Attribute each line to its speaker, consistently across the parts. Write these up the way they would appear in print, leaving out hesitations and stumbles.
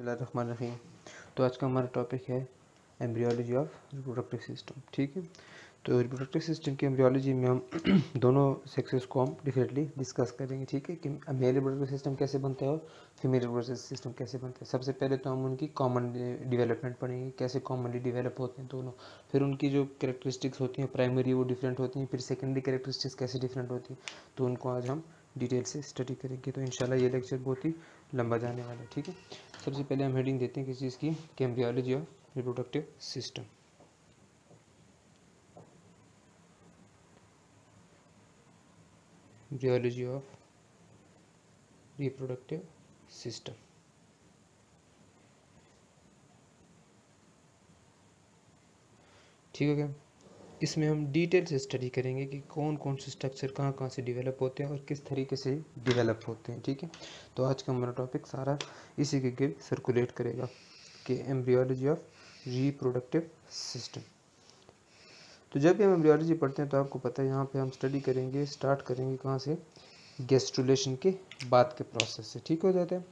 Speaker 1: बिस्मिल्लाहिर्रहमानिर्रहीम। तो आज का हमारा टॉपिक है एम्ब्रियोलॉजी ऑफ रिप्रोडक्टिव सिस्टम। ठीक है, तो रिप्रोडक्टिव सिस्टम की एम्ब्रियोलॉजी में हम दोनों सेक्सेस को हम डिफरेंटली डिस्कस करेंगे। ठीक है, कि मेल रिप्रोडक्टिव सिस्टम कैसे बनता है और फीमेल रिप्रोडक्टिव सिस्टम कैसे बनता है। सबसे पहले तो हम उनकी कॉमन डेवलपमेंट पढ़ेंगे, कैसे कॉमनली डेवलप होते हैं दोनों। फिर उनकी जो कैरेक्टरिस्टिक्स होती हैं प्राइमरी वो डिफरेंट होती हैं, फिर सेकेंडरी कैरेक्टरिस्टिक्स कैसे डिफरेंट होती हैं, तो उनको आज हम डिटेल से स्टडी करेंगे। तो इंशाल्लाह ये लेक्चर बहुत ही लंबा जाने वाला है। ठीक है, सबसे पहले हम हेडिंग देते हैं किस चीज़ की, embryology of reproductive system. Embryology of reproductive system. ठीक हो गया। इसमें हम डिटेल से स्टडी करेंगे कि कौन कौन से स्ट्रक्चर कहाँ कहाँ से डेवलप होते हैं और किस तरीके से डेवलप होते हैं। ठीक है, तो आज का हमारा टॉपिक सारा इसी के गिर्द सर्कुलेट करेगा कि एम्ब्रियोलॉजी ऑफ रिप्रोडक्टिव सिस्टम। तो जब भी हम एम्ब्रियोलॉजी पढ़ते हैं तो आपको पता है यहाँ पे हम स्टडी करेंगे, स्टार्ट करेंगे कहाँ से, गैस्ट्रुलेशन के बाद के प्रोसेस से। ठीक हो जाता है,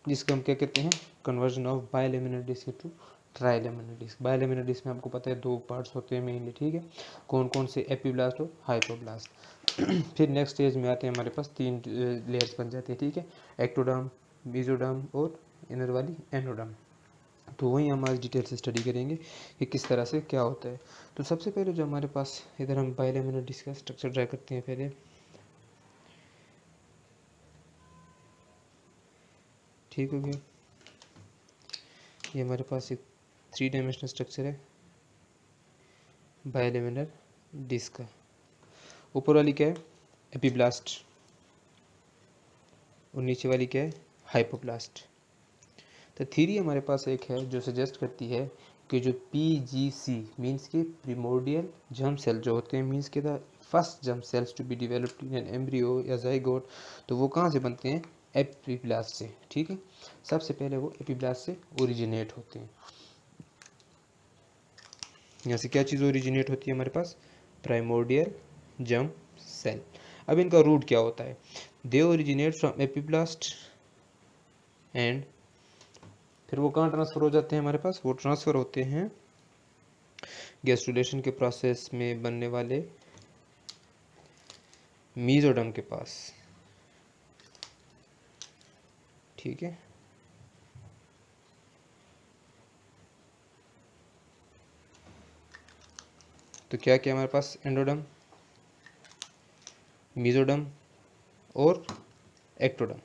Speaker 1: जिसको हम क्या कहते हैं, conversion of bilaminar disc to trilaminar disc. Bilaminar disc में आपको पता है दो पार्ट्स होते हैं मेनली। ठीक है, कौन कौन से, एपीब्लास्ट और हाइपोब्लास्ट। फिर नेक्स्ट स्टेज में आते हैं हमारे पास तीन लेयर्स बन जाते हैं। ठीक है, एक्टोडर्म, मेसोडर्म और इनर वाली एंडोडर्म। तो वही हम आज डिटेल से स्टडी करेंगे कि किस तरह से क्या होता है। तो सबसे पहले जो हमारे पास इधर हम बायलेमिनर डिस्क का स्ट्रक्चर ड्रा करते हैं पहले। ठीक हो गया, ये हमारे पास एक 3 डायमेंशनल स्ट्रक्चर है बायलेमिनर डिस्क का। ऊपर वाली क्या है, एपीब्लास्ट, और नीचे वाली क्या है, हाइपोब्लास्ट। तो थ्योरी हमारे पास एक है जो सजेस्ट करती है कि जो PGC मीन्स के प्रिमोर्डियल जर्म सेल जो होते हैं, मीन्स के the first germ cells to be developed in an embryo या जाइगोट, तो वो कहाँ से बनते हैं, एपीब्लास्ट से। ठीक है, सबसे पहले वो एपीब्लास्ट से ओरिजिनेट होते हैं। यहाँ से क्या चीज़ ओरिजिनेट होती है हमारे पास, प्राइमोर्डियल जर्म सेल। अब इनका रूट क्या होता है, they originate from epiblast and फिर वो कहाँ ट्रांसफ़र हो जाते हैं हमारे पास, वो ट्रांसफ़र होते हैं गैस्ट्रुलेशन के प्रोसेस में बनने वाले मीजोडर्म के पास। ठीक है, तो क्या क्या हमारे पास, एंडोडर्म, मीजोडर्म और एक्टोडर्म।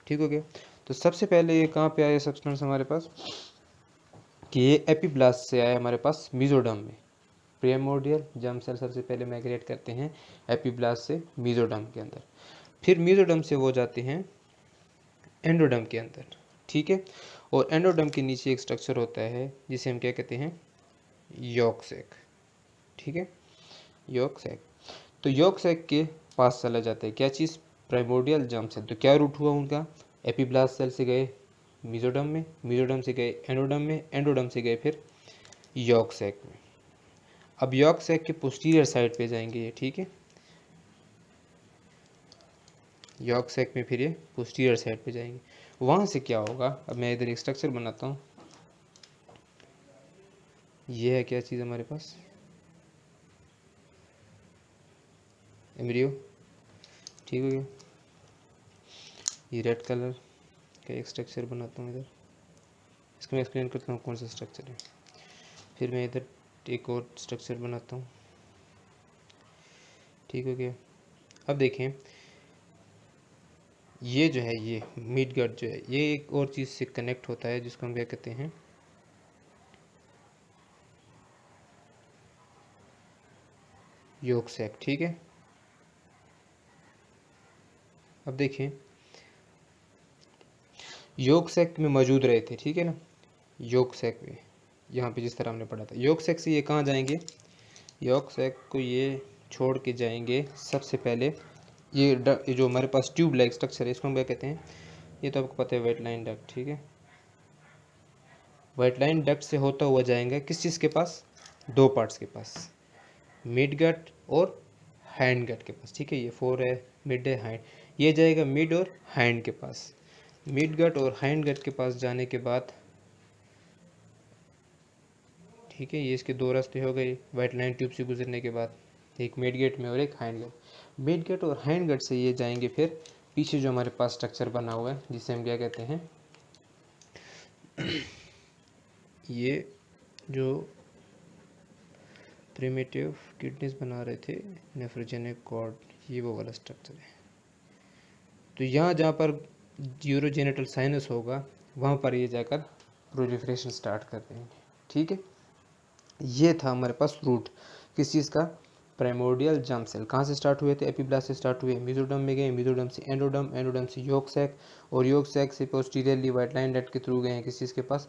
Speaker 1: ठीक हो गया। तो सबसे पहले ये कहाँ पे आया सब्सटेंस हमारे पास, कि ये एपीब्लास्ट से आया हमारे पास मीजोडर्म में। प्रिमोर्डियल जर्म सेल सबसे पहले माइग्रेट करते हैं एपीब्लास्ट से मीजोडर्म के अंदर, फिर मीजोडर्म से वो जाते हैं एंडोडर्म के अंदर। ठीक है, और एंडोडर्म के नीचे एक स्ट्रक्चर होता है जिसे हम क्या कहते हैं, यॉक सैक। ठीक है, यॉक सैक। तो यॉक सैक के पास चला जाता है क्या चीज़, प्राइमोर्डियल जर्म सेल। तो क्या रूट हुआ उनका, एपीब्लास्ट सेल से गए मीजोडर्म में, मीजोडर्म से गए एंडोडर्म में, एंडोडर्म से गए फिर यॉक सैक में। अब यॉक सैक के पोस्टीरियर साइड पे जाएंगे ये। ठीक है, यॉक सैक में फिर ये पोस्टीरियर साइड पे जाएंगे। वहाँ से क्या होगा, अब मैं इधर एक स्ट्रक्चर बनाता हूँ। ये है क्या चीज़ हमारे पास, एम्ब्रियो। ठीक हो गया, ये रेड कलर का एक स्ट्रक्चर बनाता हूँ इधर, इसको मैं एक्सप्लेन करता हूँ कौन सा स्ट्रक्चर है। फिर मैं इधर एक और स्ट्रक्चर बनाता हूँ। ठीक हो गया। अब देखें, ये जो है, ये मिड गट जो है, ये एक और चीज़ से कनेक्ट होता है जिसको हम क्या कहते हैं, यॉक सैक। ठीक है, अब देखें, यॉक सैक में मौजूद रहे थे। ठीक है ना, यॉक सैक में यहाँ पे जिस तरह हमने पढ़ा था, यॉक सैक से ये कहाँ जाएंगे, यॉक सैक को ये छोड़ के जाएंगे सबसे पहले ये जो हमारे पास ट्यूब लाइक स्ट्रक्चर है, इसको हम क्या कहते हैं, ये तो आपको पता है, व्हाइट लाइन डक्ट। ठीक है, व्हाइट लाइन डक्ट से होता हुआ जाएंगे किस चीज़ के पास, दो पार्ट्स के पास, मिड गट और हैंड गट के पास। ठीक है, ये 4 है, मिड है, हैंड, ये जाएगा मिड और हैंड के पास। मिड गट और हाइंड गट के पास जाने के बाद, ठीक है, ये इसके दो रास्ते हो गए वाइट लाइन ट्यूब से गुजरने के बाद, एक मिड गेट में और एक हाइंड गेट। मिड गेट और हाइंड गेट से ये जाएंगे फिर पीछे जो हमारे पास स्ट्रक्चर बना हुआ है जिसे हम क्या कहते हैं, ये जो प्रिमिटिव किडनीज बना रहे थे नेफ्रोजेनिक कॉर्ड, ये वो वाला स्ट्रक्चर है। तो यहाँ जहाँ पर यूरोजेनिटल साइनस होगा वहाँ पर ये जाकर प्रोलिफरेशन स्टार्ट कर देंगे, ठीक है। ये था हमारे पास रूट किस चीज़ का, प्राइमोर्डियल जर्म सेल। कहाँ से स्टार्ट हुए थे, एपिब्लास्ट से स्टार्ट हुए, मेसोडर्म में गए, मेसोडर्म से एंडोडर्म, एंडोडर्म से यॉर्क सैक, और यॉर्क सैक से पोस्टीरियरली व्हाइट लाइन डक्ट के थ्रू गए हैं किस चीज़ के पास,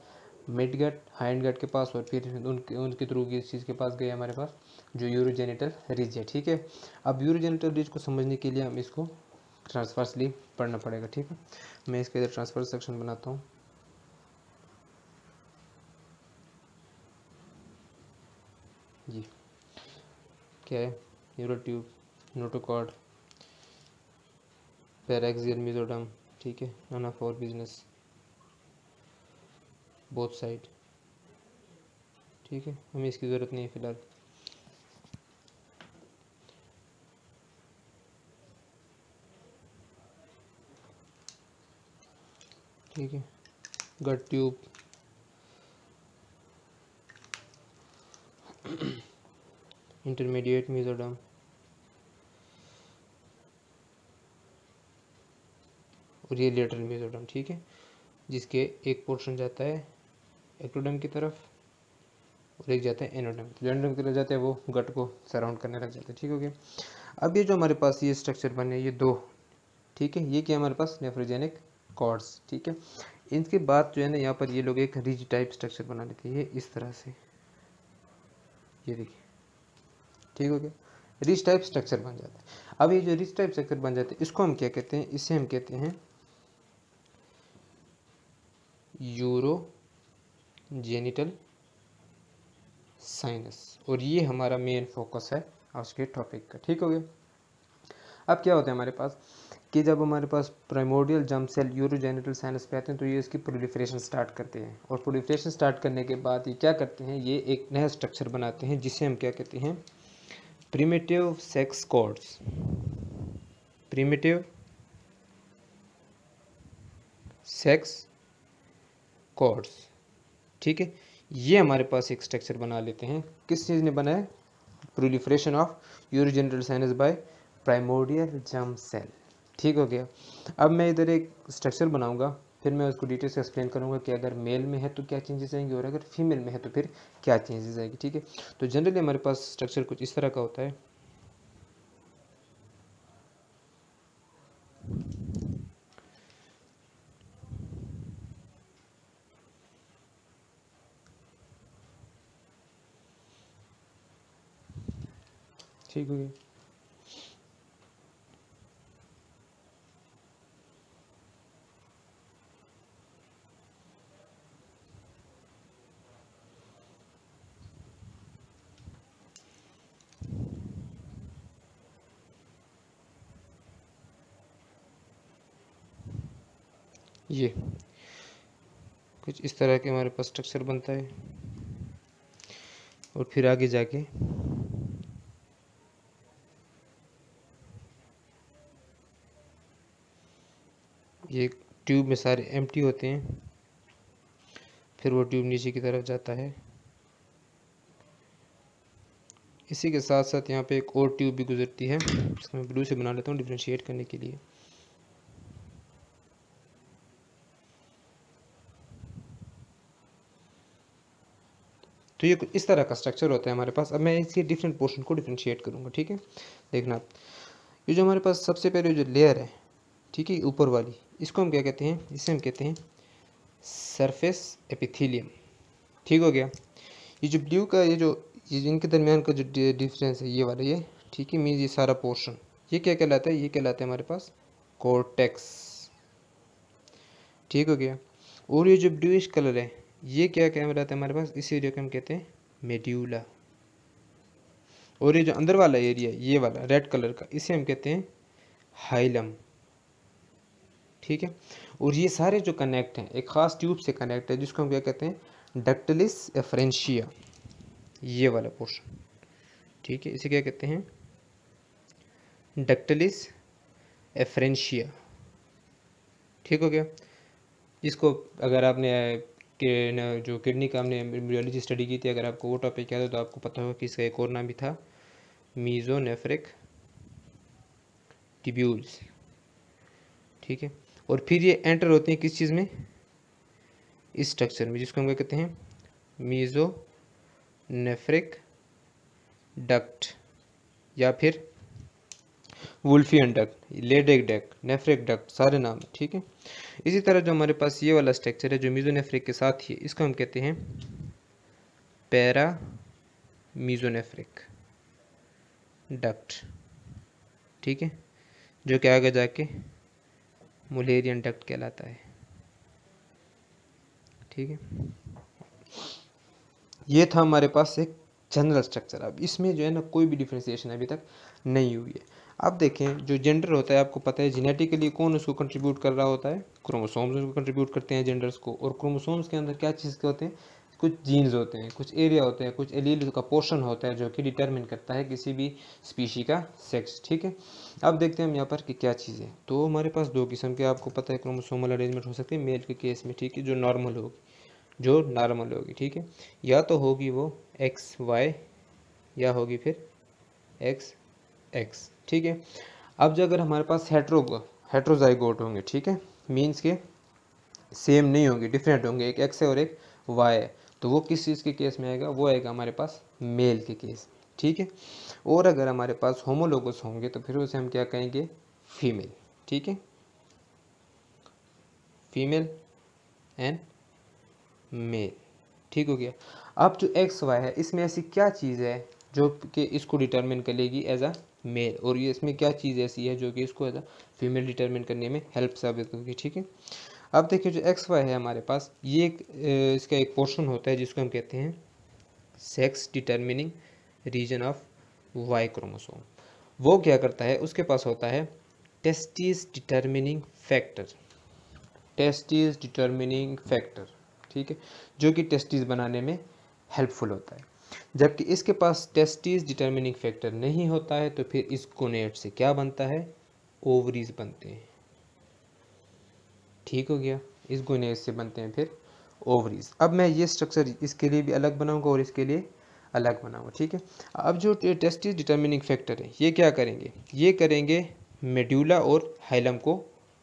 Speaker 1: मिड गट, हाइंड गट के पास, और फिर उनके थ्रू किस चीज़ के पास गए हमारे पास, जो यूरोजेनिटल रिज है, ठीक है। अब यूरोजेनिटल रिज को समझने के लिए हम इसको ट्रांसवर्सली पढ़ना पड़ेगा, ठीक है। मैं इसके इधर ट्रांसफर सेक्शन बनाता हूँ। जी क्या है, neural tube, notochord, paraxial mesoderm, ठीक है, अनाफोर बिजनेस बोथ साइड, ठीक है, हमें इसकी ज़रूरत नहीं है फिलहाल। ठीक है, गट ट्यूब, इंटरमीडिएट मेसोडर्म, और ये लेटरल मेसोडर्म, ठीक है, जिसके एक पोर्शन जाता है एक्टोडर्म की तरफ और एक जाता है एनोडर्म। जो एनोडर्म की तरफ जाता है वो गट को सराउंड करने लग जाता है, ठीक हो गया। अब ये जो हमारे पास ये स्ट्रक्चर बने ये दो, ठीक है, ये क्या हमारे पास नेफ्रोजेनिक कॉर्ड्स, ठीक है। इनके बाद जो है ना यहाँ पर ये लोग एक रिज टाइप स्ट्रक्चर बना लेते हैं, ये इस तरह से, ये देखिए, ठीक हो गया, रिच टाइप स्ट्रक्चर बन जाता है। अब ये जो रिच टाइप स्ट्रक्चर बन जाते हैं इसको हम क्या कहते हैं, इसे हम कहते हैं यूरोजेनिटल साइनस, और ये हमारा मेन फोकस है आज के टॉपिक का, ठीक हो गया। अब क्या होता है हमारे पास कि जब हमारे पास primordial germ cell urogenital sinus पे आते हैं तो ये इसकी प्रोलिफरेशन स्टार्ट करते हैं, और प्रोलिफरेशन स्टार्ट करने के बाद ये क्या करते हैं, ये एक नया स्ट्रक्चर बनाते हैं जिसे हम क्या कहते हैं, primitive sex cords, primitive sex cords, ठीक है। ये हमारे पास एक स्ट्रक्चर बना लेते हैं, किस चीज़ ने बनाया, proliferation of urogenital sinus by primordial germ cell, ठीक हो गया। अब मैं इधर एक स्ट्रक्चर बनाऊंगा, फिर मैं उसको डिटेल से एक्सप्लेन करूंगा कि अगर मेल में है तो क्या चेंजेस आएंगे और अगर फीमेल में है तो फिर क्या चेंजेस आएंगे, ठीक है। तो जनरली हमारे पास स्ट्रक्चर कुछ इस तरह का होता है, ठीक हो गया। ये कुछ इस तरह के हमारे पास स्ट्रक्चर बनता है, और फिर आगे जाके ये ट्यूब में सारे एम्प्टी होते हैं, फिर वो ट्यूब नीचे की तरफ जाता है। इसी के साथ साथ यहाँ पे एक और ट्यूब भी गुजरती है, इसको मैं ब्लू से बना लेता हूँ डिफ्रेंशिएट करने के लिए। तो ये कुछ इस तरह का स्ट्रक्चर होता है हमारे पास। अब मैं इसके डिफरेंट पोर्शन को डिफ्रेंशिएट करूँगा, ठीक है। देखना, ये जो हमारे पास सबसे पहले जो लेयर है, ठीक है, ऊपर वाली, इसको हम क्या कहते हैं, इसे हम कहते हैं सरफेस एपिथेलियम, ठीक हो गया। ये जो ब्लू का ये इनके दरमियान का जो डिफरेंस है ये वाला, ये ठीक है, मीन्स ये सारा पोर्शन ये क्या कहलाता है, ये कहलाता है हमारे पास कोर्टेक्स, ठीक हो गया। और ये जो ब्लूइश कलर है ये क्या कहलाता है हमारे पास, इस एरिया को हम कहते हैं मेड्यूला। और ये जो अंदर वाला एरिया ये वाला रेड कलर का, इसे हम कहते हैं हाइलम, ठीक है। और ये सारे जो कनेक्ट हैं एक ख़ास ट्यूब से कनेक्ट है जिसको हम क्या कहते हैं, डक्टिलिस एफरेंशिया, ये वाला पोर्शन, ठीक है, इसे क्या कहते हैं, डक्टिलिस एफरेंशिया, ठीक हो गया। इसको अगर आपने जो किडनी का हमने एम्ब्रियोलॉजी स्टडी की थी, अगर आपको वो टॉपिक याद हो तो आपको पता होगा कि इसका एक और नाम भी था, मीजोनेफ्रिक ट्यूब्यूल्स, ठीक है। और फिर ये एंटर होते हैं किस चीज़ में, इस स्ट्रक्चर में जिसको हम क्या कहते हैं, मीजोनेफ्रिक डक्ट या फिर Wolffian duct, Leydig duct, nephric duct, सारे नाम, ठीक है। इसी तरह जो हमारे पास ये वाला स्ट्रक्चर है जो मीजोनेफ्रिक के साथ ही, इसको हम कहते हैं पैरा मीजोनेफ्रिक डक्ट, ठीक है, जो कि आगे जाके मुलेरियन डक्ट कहलाता है, ठीक है। ये था हमारे पास एक जनरल स्ट्रक्चर। अब इसमें जो है ना कोई भी डिफ्रेंसिएशन अभी तक नहीं हुई है। अब देखें जो जेंडर होता है, आपको पता है जेनेटिकली कौन उसको कंट्रीब्यूट कर रहा होता है, क्रोमोसोम्स उसको कंट्रीब्यूट करते हैं जेंडर्स को। और क्रोमोसोम्स के अंदर क्या चीज़ के होते हैं, कुछ जीन्स होते हैं, कुछ एरिया होते हैं, कुछ एलील का पोर्शन होता है जो कि डिटरमिन करता है किसी भी स्पीशी का सेक्स, ठीक है। अब देखते हैं हम यहाँ पर कि क्या चीज़ है। तो हमारे पास दो किस्म के आपको पता है क्रोमोसोमल अरेंजमेंट हो सकते हैं मेल के केस में, ठीक है, जो नॉर्मल होगी, जो नॉर्मल होगी, ठीक है, या तो होगी वो एक्स वाई या होगी फिर एक्स एक्स, ठीक है। अब जो अगर हमारे पास हेट्रोजाइगोट होंगे, ठीक है, मीन्स के सेम नहीं होंगे, डिफरेंट होंगे, एक एक्स है और एक वाई है, तो वो किस चीज़ के केस में आएगा, वो आएगा हमारे पास मेल के केस में, ठीक है। और अगर हमारे पास होमोलोगस होंगे तो फिर उसे हम क्या कहेंगे, फीमेल, ठीक है, फीमेल एंड मेल, ठीक हो गया। अब जो एक्स वाई है इसमें ऐसी क्या चीज़ है जो कि इसको डिटरमिन करेगी एज अ मेल, और ये इसमें क्या चीज़ ऐसी है जो कि इसको एज अ फीमेल डिटरमिन करने में हेल्प साबित होगी, ठीक है। अब देखिए जो एक्स वाई है हमारे पास, ये इसका एक पोर्शन होता है जिसको हम कहते हैं sex determining region of Y chromosome. वो क्या करता है, उसके पास होता है testis determining factor, testis determining factor, ठीक है, जो कि टेस्टिस बनाने में हेल्पफुल होता है। जबकि इसके पास टेस्टिस डिटरमिनिंग फैक्टर नहीं होता है तो फिर इस गोनेट से क्या बनता है, ओवरीज बनते हैं, ठीक हो गया, इस गोनेट से बनते हैं फिर ओवरीज। अब मैं ये स्ट्रक्चर इसके लिए भी अलग बनाऊंगा और इसके लिए अलग बनाऊंगा, ठीक है। अब जो टेस्टिस डिटरमिनिंग फैक्टर है ये क्या करेंगे, ये करेंगे मेड्यूला और हाइलम को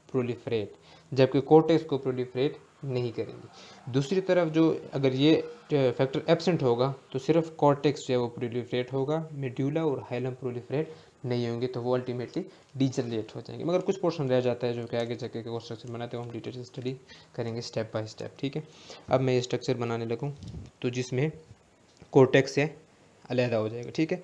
Speaker 1: प्रोलिफरेट, जबकि कोर्टेक्स को प्रोलिफरेट नहीं करेंगे। दूसरी तरफ जो अगर ये फैक्टर एब्सेंट होगा तो सिर्फ कॉर्टेक्स जो है वो प्रोलिफरेट होगा, मेड्यूला और हाइलम प्रोलिफरेट नहीं होंगे, तो वो अल्टीमेटली डीजनरेट हो जाएंगे। मगर कुछ पोर्शन रह जाता है जो कि आगे जाके वो स्ट्रक्चर बनाते हैं, हम डिटेल से स्टडी करेंगे स्टेप बाय स्टेप, ठीक है। अब मैं ये स्ट्रक्चर बनाने लगूँ तो जिसमें कोर्टेक्स से अलहदा हो जाएगा, ठीक है,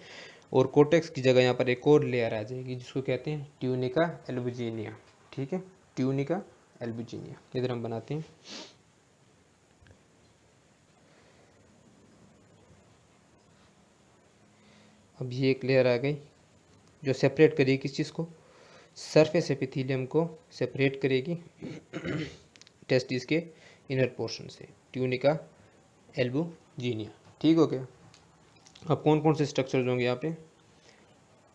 Speaker 1: और कोर्टेक्स की जगह यहाँ पर एक और लेयर आ जाएगी जिसको कहते हैं ट्यूनिका एल्बुजिनिया, ठीक है, ट्यूनिका एल्बुजिनिया। इधर हम बनाते हैं, अब ये एक लेयर आ गई जो सेपरेट करेगी किस चीज़ को, सरफेस एपिथेलियम को सेपरेट करेगी टेस्टिस के इनर पोर्शन से, ट्यूनिका एल्बुजिनिया, ठीक हो गया। अब कौन कौन से स्ट्रक्चर्स होंगे यहाँ पे,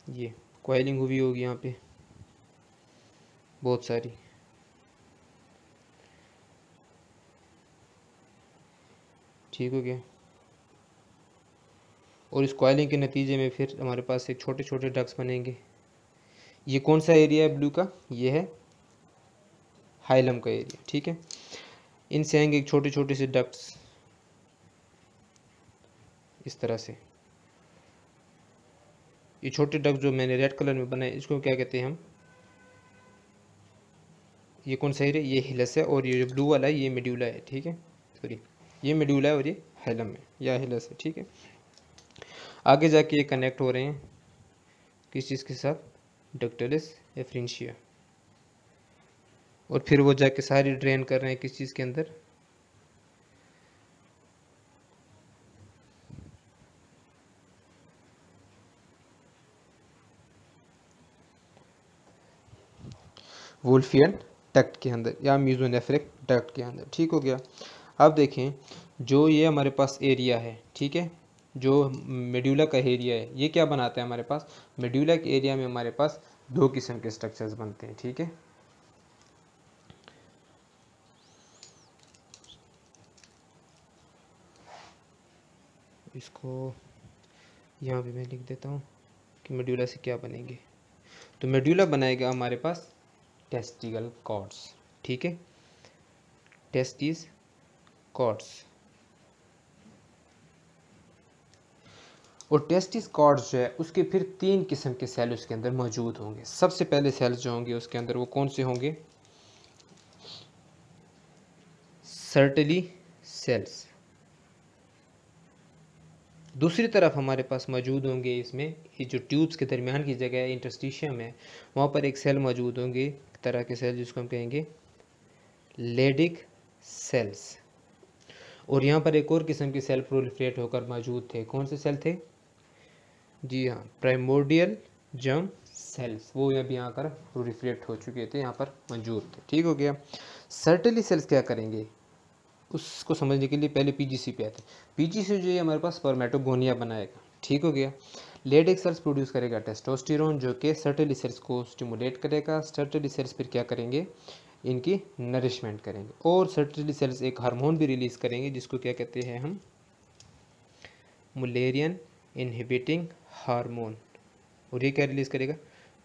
Speaker 1: ये कॉइलिंग हुई होगी यहाँ पे बहुत सारी, ठीक हो गया। और इस कॉइलिंग के नतीजे में फिर हमारे पास एक छोटे छोटे डक्ट्स बनेंगे। ये कौन सा एरिया है ब्लू का, ये है हाइलम का एरिया, ठीक है। इनसे आएंगे एक छोटे छोटे से डक्ट्स इस तरह से। ये छोटे डक्ट जो मैंने रेड कलर में बनाए इसको क्या कहते हैं हम, ये कौन सा एरिया, ये हिलस है, और ये जो ब्लू वाला है ये मेड्यूला है, ठीक है, सॉरी ये मेड्यूला है और ये हाइलम है या हिलस है, ठीक है। आगे जाके ये कनेक्ट हो रहे हैं किस चीज़ के साथ, डक्टिलिस एफरेंशिया, और फिर वो जाके सारी ड्रेन कर रहे हैं किस चीज़ के अंदर, वुल्फियन डक्ट के अंदर या मीजोनेफ्रिक डक्ट के अंदर। ठीक हो गया। अब देखें जो ये हमारे पास एरिया है, ठीक है, जो मेड्यूला का एरिया है, ये क्या बनाता है हमारे पास, मेड्यूला के एरिया में हमारे पास दो किस्म के स्ट्रक्चर्स बनते हैं। ठीक है, इसको यहाँ पे मैं लिख देता हूँ कि मेड्यूला से क्या बनेंगे। तो मेड्यूला बनाएगा हमारे पास टेस्टिकल कॉर्ड्स। ठीक है, टेस्टिस कॉर्ड्स। और टेस्टिस कॉर्ड्स जो है उसके फिर तीन किस्म के सेल उसके अंदर मौजूद होंगे। सबसे पहले सेल्स जो होंगे उसके अंदर वो कौन से होंगे, सर्टली सेल्स। दूसरी तरफ हमारे पास मौजूद होंगे इसमें, ये जो ट्यूब्स के दरमियान की जगह है, इंटरस्टिशियम है, वहाँ पर एक सेल मौजूद होंगे, तरह के सेल जिसको हम कहेंगे लेडिक सेल्स। और यहाँ पर एक और किस्म के सेल प्रोलिफरेट होकर मौजूद थे। कौन से सेल थे, जी हाँ, प्राइमोर्डियल जर्म सेल्स। वो अभी यहाँ पर प्रोलिफरेट हो चुके थे, यहाँ पर मौजूद थे। ठीक हो गया। सर्टली सेल्स क्या करेंगे उसको समझने के लिए पहले पीजीसी पे आते हैं। पीजीसी जो है हमारे पास स्पर्मेटोगोनिया बनाएगा। ठीक हो गया। लेडिक सेल्स प्रोड्यूस करेगा टेस्टोस्टेरोन जो कि सर्टली सेल्स को स्टिमुलेट करेगा। सर्टली सेल्स फिर क्या करेंगे, इनकी नरिशमेंट करेंगे। और सर्टली सेल्स एक हार्मोन भी रिलीज करेंगे जिसको क्या कहते हैं हम, मुलेरियन इनहिबिटिंग हार्मोन। और ये क्या रिलीज करेगा,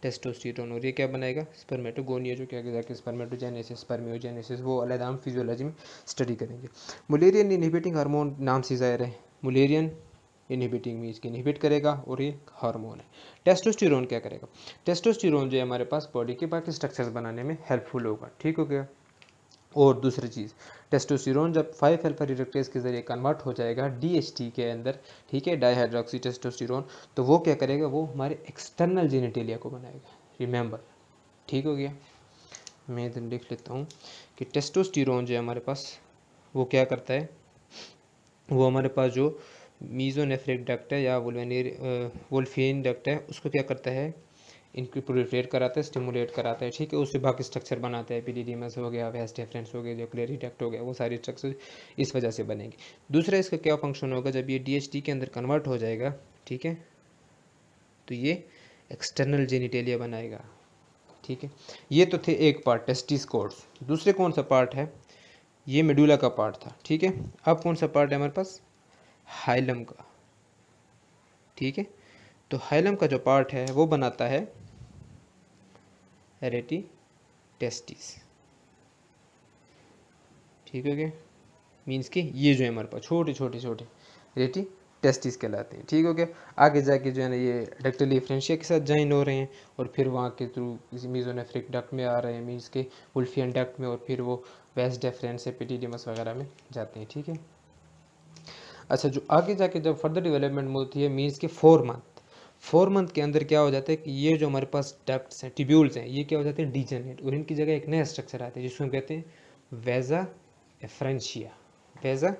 Speaker 1: टेस्टोस्टेरोन। और ये क्या बनाएगा, स्पर्मेटोगोनिया, जो क्या जाके स्पर्मेटोजेनेसिस, स्पर्मियोजेनेसिस, वो अलग हम फिजियोलॉजी में स्टडी करेंगे। मुलेरियन इनहिबिटिंग हार्मोन नाम से ज़ाहिर है, मुलेरियन इनहिबिटिंग मीन्स की इनहिबिट करेगा और ये हार्मोन है। टेस्टोस्टेरोन क्या करेगा, टेस्टोस्टेरोन जो है हमारे पास बॉडी के बाकी स्ट्रक्चर्स बनाने में हेल्पफुल होगा। ठीक हो गया। और दूसरी चीज़, टेस्टोस्टेरोन जब 5 अल्फा रिडक्टेज के ज़रिए कन्वर्ट हो जाएगा डीएचटी के अंदर, ठीक है, डाईहाइड्रोक्सी टेस्टोस्टेरोन, तो वो क्या करेगा, वो हमारे एक्सटर्नल जेनिटेलिया को बनाएगा। रिमेंबर, ठीक हो गया। मैं इधर लिख लेता हूँ कि टेस्टोस्टेरोन जो है हमारे पास वो क्या करता है, वो हमारे पास जो मीजोनेफ्रिक डक्ट है या वोल्फियन डक्ट है उसको क्या करता है, इनको प्रोलिफरेट कराता है, स्टिमुलेट कराता है। ठीक है, उससे बाकी स्ट्रक्चर बनाता है, एपिडिडिमस हो गया, वेस्ट डिफरेंस हो गया, जो क्लियरी डक्ट हो गया, वो सारे स्ट्रक्चर इस वजह से बनेंगे। दूसरा इसका क्या फंक्शन होगा, जब ये डीएचटी के अंदर कन्वर्ट हो जाएगा, ठीक है, तो ये एक्सटर्नल जेनिटेलिया बनाएगा। ठीक है, ये तो थे एक पार्ट टेस्टिस कॉर्ड्स। दूसरे कौन सा पार्ट है, ये मेडुला का पार्ट था। ठीक है, अब कौन सा पार्ट है हमारे पास, हाइलम का। ठीक है, तो हाइलम का जो पार्ट है वो बनाता है रेटी टेस्टिस। ठीक हो गया, मीन्स कि ये जो है हमारे पास छोटे छोटे छोटे रेटी टेस्टिस कहलाते हैं। ठीक हो गया। आगे जाके जो है ना ये डक्टली फ्रेंशिया के साथ ज्वाइन हो रहे हैं और फिर वहाँ के थ्रू किसी मीजोनेफ्रिक डक्ट में आ रहे हैं, मीन्स के वुल्फियन डक्ट में, और फिर वो वेस्ट डिफरेंस एपिडिडिमस वगैरह में जाते हैं। ठीक है, अच्छा, जो आगे जाके जब फर्दर डेवलपमेंट होती है, मीन्स के 4 मंथ के अंदर क्या हो जाता है कि ये जो हमारे पास डक्ट्स हैं, ट्यूब्यूल्स हैं, ये क्या हो जाते हैं, डीजेनरेट, और इनकी जगह एक नया स्ट्रक्चर आता है जिसको हम कहते हैं वेजा एफ्रेंशिया। वेजा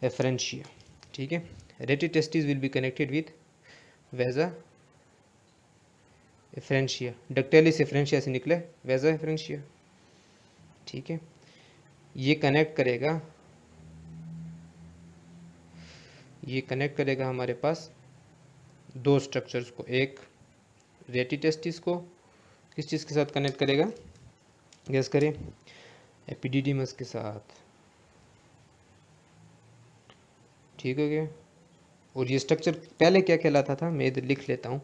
Speaker 1: एफ्रेंशिया। ठीक है, rete testis will be connected with vasa efferentia. Ductuli efferentia से निकले वेजा एफ्रेंशिया। ठीक है, ये कनेक्ट करेगा हमारे पास दो स्ट्रक्चर्स को। एक रेटी टेस्टिस को किस चीज़ के साथ कनेक्ट करेगा, गैस करें, एपिडिडिमस के साथ। ठीक हो गया। और ये स्ट्रक्चर पहले क्या कहलाता था, मैं इधर लिख लेता हूँ,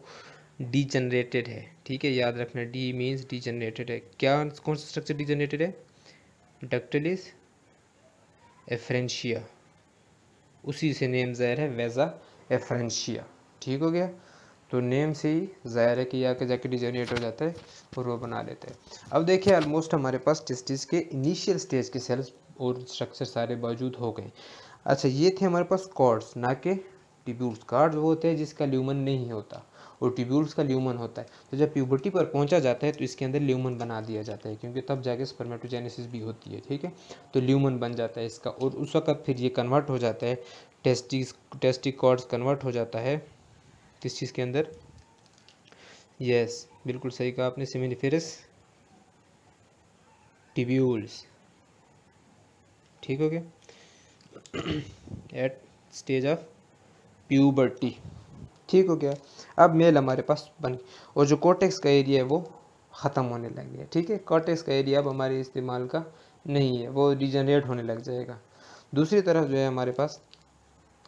Speaker 1: डीजनरेटेड है। ठीक है, याद रखना, डी मीन्स डीजनरेटेड है। क्या, कौन सा स्ट्रक्चर डीजनरेटेड है, डक्टिलिस एफ्रेंशिया, उसी से नेम ज़ाहिर है वेजा एफ्रेंशिया। ठीक हो गया, तो नेम से ही ज़ाहिर है कि यहाँ के जाके डिजेनरेट हो जाता है और वो बना लेते हैं। अब देखिए, ऑलमोस्ट हमारे पास टेस्टिस के इनिशियल स्टेज के सेल्स और स्ट्रक्चर सारे मौजूद हो गए। अच्छा, ये थे हमारे पास कॉर्ड्स, ना कि ट्यूब्यूल्स। कॉर्ड्स वो होते हैं जिसका ल्यूमन नहीं होता और ट्यूब्यूल्स का ल्यूमन होता है। तो जब प्यूबर्टी पर पहुंचा जाता है तो इसके अंदर ल्यूमन बना दिया जाता है, क्योंकि तब जाके स्पर्मेटोजेनेसिस भी होती है। ठीक है, तो ल्यूमन बन जाता है इसका, और उस वक्त फिर ये कन्वर्ट हो जाता है, टेस्टिक कॉर्ड्स कन्वर्ट हो जाता है किस चीज़ के अंदर, यस बिल्कुल सही कहा आपने, सेमिनिफेरस टिब्यूल्स, ठीक हो गया, एट स्टेज ऑफ प्यूबर्टी, ठीक हो गया। अब मेल हमारे पास बन गया और जो कॉर्टेक्स का एरिया है वो ख़त्म होने लग गया, ठीक है। कॉर्टेक्स का एरिया अब हमारे इस्तेमाल का नहीं है, वो डिजनरेट होने लग जाएगा। दूसरी तरफ जो है हमारे पास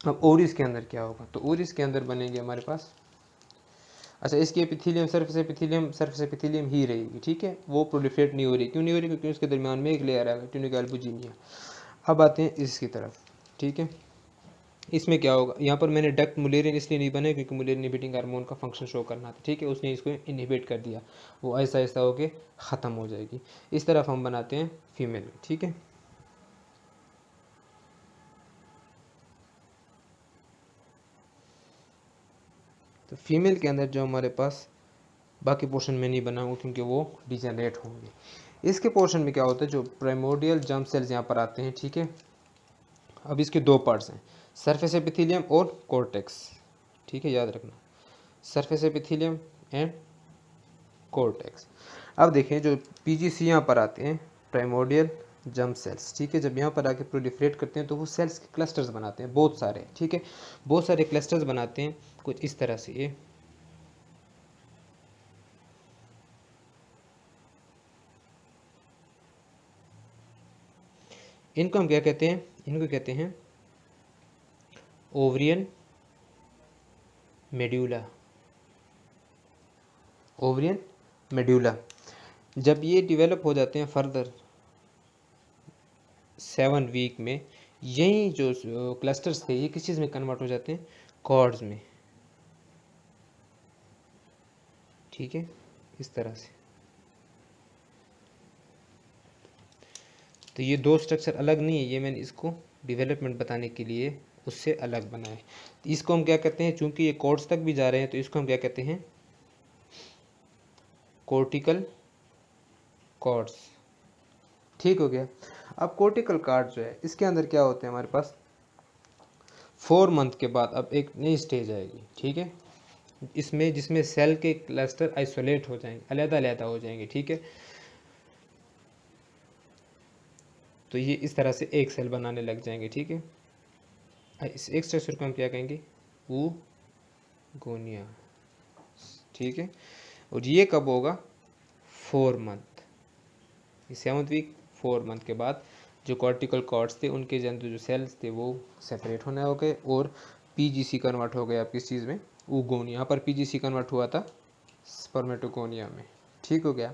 Speaker 1: अब ओरिस के अंदर क्या होगा, तो ओरिस के अंदर बनेंगे हमारे पास, अच्छा इसकी एपिथेलियम सरफेस एपिथेलियम ही रहेगी, ठीक है, वो प्रोलिफरेट नहीं हो रही। क्यों नहीं हो रही, क्योंकि उसके दरमियान में एक लेयर है ट्यूनिका अल्बुजिनिया। अब आते हैं इसकी तरफ, ठीक है। इसमें क्या होगा, यहाँ पर मैंने डक्ट मुलेरियन इसलिए नहीं बने क्योंकि मुलेरियन इनहिबिटिंग हार्मोन का फंक्शन शो करना था, ठीक है, उसने इसको इनहिबिट कर दिया, वो ऐसा ऐसा होके ख़त्म हो जाएगी। इस तरफ हम बनाते हैं फीमेल, ठीक है। तो फीमेल के अंदर जो हमारे पास बाकी पोर्शन में नहीं बनाऊंगा क्योंकि वो डिजनरेट होंगे। इसके पोर्शन में क्या होता है, जो प्राइमोर्डियल जर्म सेल्स यहाँ पर आते हैं, ठीक है। अब इसके दो पार्ट्स हैं, सरफेस एपिथेलियम और कॉर्टेक्स, ठीक है, याद रखना, सरफेस एपिथेलियम एंड कॉर्टेक्स। अब देखें जो पीजीसी यहाँ पर आते हैं, प्राइमोर्डियल जर्म सेल्स, ठीक है, जब यहाँ पर आके प्रोलिफरेट करते हैं तो वो सेल्स के क्लस्टर्स बनाते हैं बहुत सारे, ठीक है, बहुत सारे क्लस्टर्स बनाते हैं कुछ इस तरह से। ये इनको हम क्या कहते हैं, इनको कहते हैं ओवरियन मेड्यूला, ओवरियन मेड्यूला। जब ये डेवलप हो जाते हैं फर्दर 7 वीक में, यही जो क्लस्टर्स थे ये किस चीज़ में कन्वर्ट हो जाते हैं, कॉर्ड्स में, ठीक है, इस तरह से। तो ये दो स्ट्रक्चर अलग नहीं है, ये मैंने इसको डेवलपमेंट बताने के लिए उससे अलग बनाए। तो इसको हम क्या कहते हैं, चूंकि ये कॉर्ड्स तक भी जा रहे हैं तो इसको हम क्या कहते हैं, कोर्टिकल कॉर्ड्स, ठीक हो गया। अब कोर्टिकल कॉर्ड जो है इसके अंदर क्या होते हैं हमारे पास, 4 मंथ के बाद अब एक नई स्टेज आएगी, ठीक है, इसमें जिसमें सेल के क्लस्टर आइसोलेट हो जाएंगे, अलग-अलग हो जाएंगे, ठीक है। तो ये इस तरह से एक सेल बनाने लग जाएंगे, ठीक है। इस एक स्ट्रक्चर को हम क्या कहेंगे, ऊगोनिया, ठीक है। और ये कब होगा, 4 मंथ, 7th वीक 4 मंथ के बाद जो कॉर्टिकल कॉर्ड्स थे उनके अंदर जो सेल्स थे वो सेपरेट होने हो गए और पीजीसी कन्वर्ट हो गया किस चीज़ में, ऊगोनिया। यहाँ पर पीजीसी कन्वर्ट हुआ था स्पर्मेटोगोनिया में, ठीक हो गया।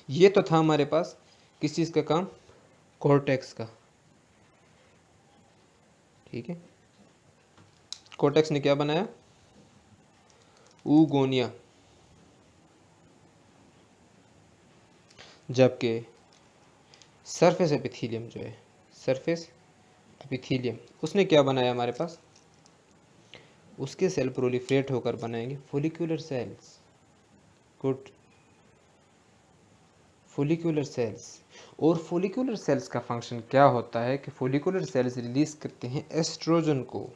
Speaker 1: ये तो था हमारे पास किस चीज़ का काम, कॉर्टेक्स का, ठीक है। कॉर्टेक्स ने क्या बनाया, ऊगोनिया, जबकि सरफेस एपिथेलियम जो है, सरफेस एपिथेलियम उसने क्या बनाया हमारे पास, उसके सेल प्रोलिफरेट होकर बनाएंगे follicular cells, good, follicular cells. और फोलिकुलर सेल्स का फंक्शन क्या होता है कि फोलिकुलर सेल्स रिलीज करते हैं एस्ट्रोजन को,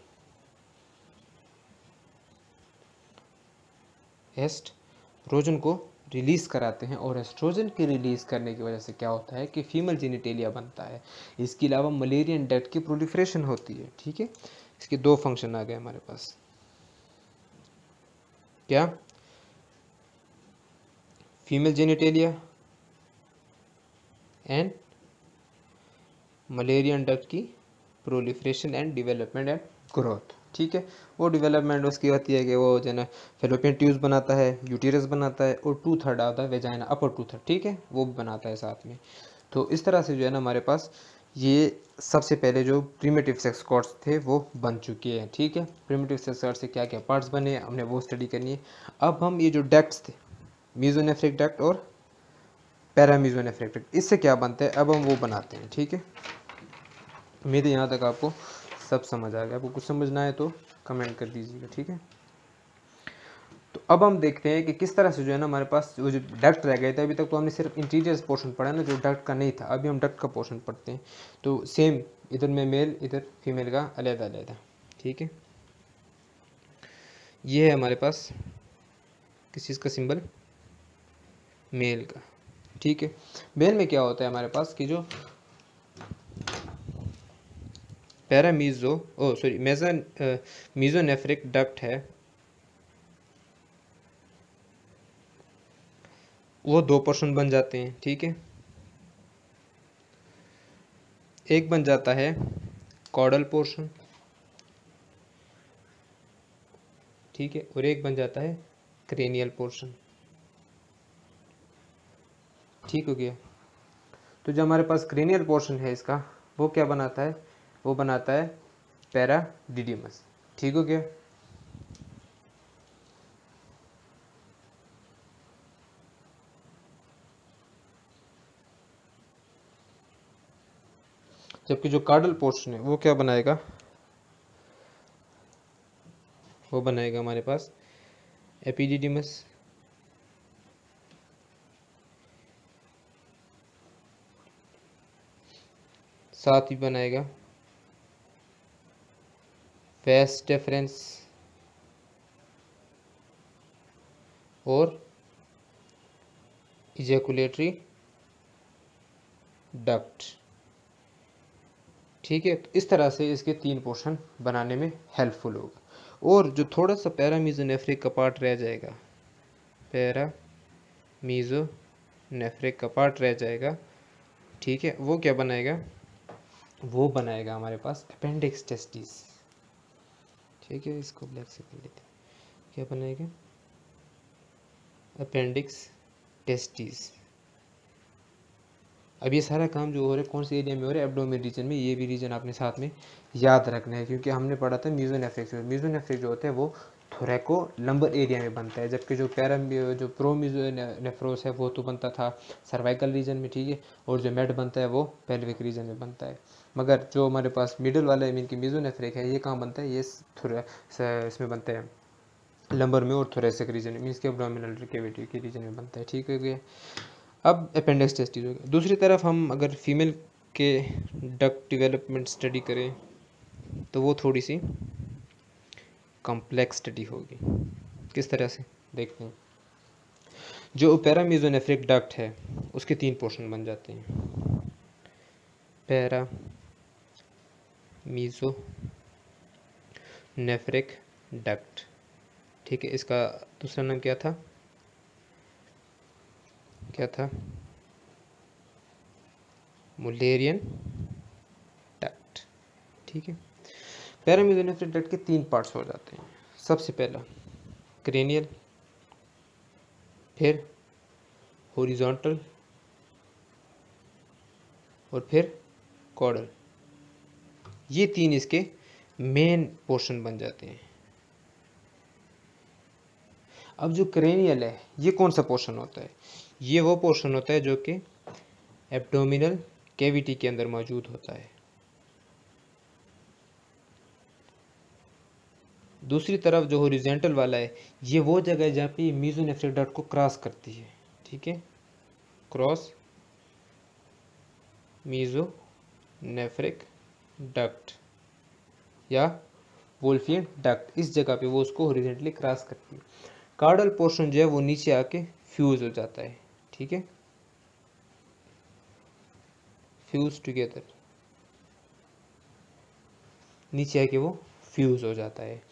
Speaker 1: एस्ट्रोजन को रिलीज कराते हैं, और एस्ट्रोजन के रिलीज करने की वजह से क्या होता है कि फीमेल जेनिटेलिया बनता है। इसके अलावा मलेरियन डक्ट की प्रोलिफरेशन होती है, ठीक है। इसके दो फंक्शन आ गए हमारे पास, क्या, female genitalia and Mullerian duct की proliferation and development and growth, ठीक है। वो डेवलपमेंट उसकी होती है कि वो जो है ना फेलोपियन ट्यूब्स बनाता है, यूटेरस बनाता है, और 2/3 आता है वेजाइना, अपर 2/3, ठीक है, वो भी बनाता है साथ में। तो इस तरह से जो है ना हमारे पास ये सबसे पहले जो प्रिमिटिव सेक्स कॉर्ड्स थे वो बन चुके हैं, ठीक है। प्रिमिटिव सेक्स कॉर्ड से क्या क्या पार्ट्स बने हमने वो स्टडी करनी है। अब हम ये जो डक्ट्स थे, मेसोनेफ्रिक डक्ट और पैरामीजोनेफ्रिक डक्ट, इससे क्या बनता है अब हम वो बनाते हैं, ठीक है। उम्मीद है यहाँ तक आपको सब समझ आ गया। आपको कुछ समझना है तो कमेंट कर दीजिएगा, ठीक है। तो अब हम देखते हैं कि किस तरह से जो है ना हमारे पास वो जो डक्ट रह गए थे, अभी तक तो हमने सिर्फ इंटीरियर पोर्शन पढ़ा ना जो डक्ट का नहीं था, अभी हम डक्ट का पोर्शन पढ़ते हैं। तो सेम, इधर में मेल इधर फीमेल का अलग-अलग, ठीक है। ये है हमारे पास किस चीज़ का सिंबल, मेल का, ठीक है। मेन में क्या होता है हमारे पास कि जो मीजोनेफ्रिक डक्ट है वो दो पोर्शन बन जाते हैं। ठीक है, एक बन जाता है कॉर्डल पोर्शन, ठीक है, और एक बन जाता है क्रेनियल पोर्शन। ठीक हो गया। तो जो हमारे पास क्रेनियल पोर्शन है इसका वो क्या बनाता है, वो बनाता है पैराडिडिमस। ठीक हो गया। जबकि जो कार्डल पोर्शन है वो क्या बनाएगा, वो बनाएगा हमारे पास एपिडिडिमस। साथ ही बनाएगा फेस डिफरेंस और इजैकुलेटरी डक्ट। ठीक है, तो इस तरह से इसके तीन पोर्शन बनाने में हेल्पफुल होगा। और जो थोड़ा सा पैरामीजोनेफ्रिक का पार्ट रह जाएगा, पैरामीजोनेफ्रिक का पार्ट रह जाएगा, ठीक है, वो क्या बनाएगा, वो बनाएगा हमारे पास अपेंडिक्स टेस्टिस। ठीक है, इसको ब्लैक से कर लेते हैं। क्या बनाएगा, अपेंडिक्स टेस्टिस। अब ये सारा काम जो हो रहा है कौन से एरिया में हो रहा है, एब्डोमेन रीजन में। ये भी रीजन आपने साथ में याद रखना है, क्योंकि हमने पढ़ा था मीजोनेफ्रिक। मीजोनेफ्रिक जो होता है वो थोरैको लंबर एरिया में बनता है, जबकि जो प्रोमीजोनेफ्रोस है वो तो बनता था सर्वाइकल रीजन में। ठीक है, और जो मेड बनता है वो पेल्विक रीजन में बनता है। मगर जो हमारे पास मिडिल वाला है मीन की मीजोनेफ्रिक है, ये कहाँ बनता है, ये इसमें बनता है लंबर में और थोरेसिक रीजन में, मीन्स के एब्डोमिनल कैविटी के रीजन में बनता है। ठीक है गया। अब अपेंडिक्स टेस्टिस हो गया। दूसरी तरफ हम अगर फीमेल के डक्ट डेवलपमेंट स्टडी करें तो वो थोड़ी सी कॉम्प्लेक्स स्टडी होगी। किस तरह से देखते हैं। जो पैरामीजोनेफ्रिक डक्ट है उसके तीन पोर्शन बन जाते हैं, पैरामीजोनेफ्रिक डक्ट। ठीक है, इसका दूसरा नाम क्या था, क्या था, मुलेरियन डक्ट। ठीक है, पैरामीजोनेफ्रिक डक्ट के तीन पार्ट्स हो जाते हैं। सबसे पहला क्रेनियल, फिर हॉरिजॉन्टल और फिर कॉर्डल। ये तीन इसके मेन पोर्शन बन जाते हैं। अब जो क्रेनियल है ये कौन सा पोर्शन होता है, ये वो पोर्शन होता है जो कि एब्डोमिनल कैविटी के अंदर मौजूद होता है। दूसरी तरफ जो हॉरिजॉन्टल वाला है ये वो जगह है जहाँ पे मीजोनेफ्रिक डक्ट को क्रॉस करती है। ठीक है, क्रॉस मीजोनेफ्रिक डक्ट या वोल्फियन डक्ट, इस जगह पे वो उसको हॉरिजॉन्टली क्रॉस करती है। कार्डल पोर्शन जो है वो नीचे आके फ्यूज हो जाता है। ठीक है, फ्यूज टुगेदर, नीचे आके वो फ्यूज हो जाता है।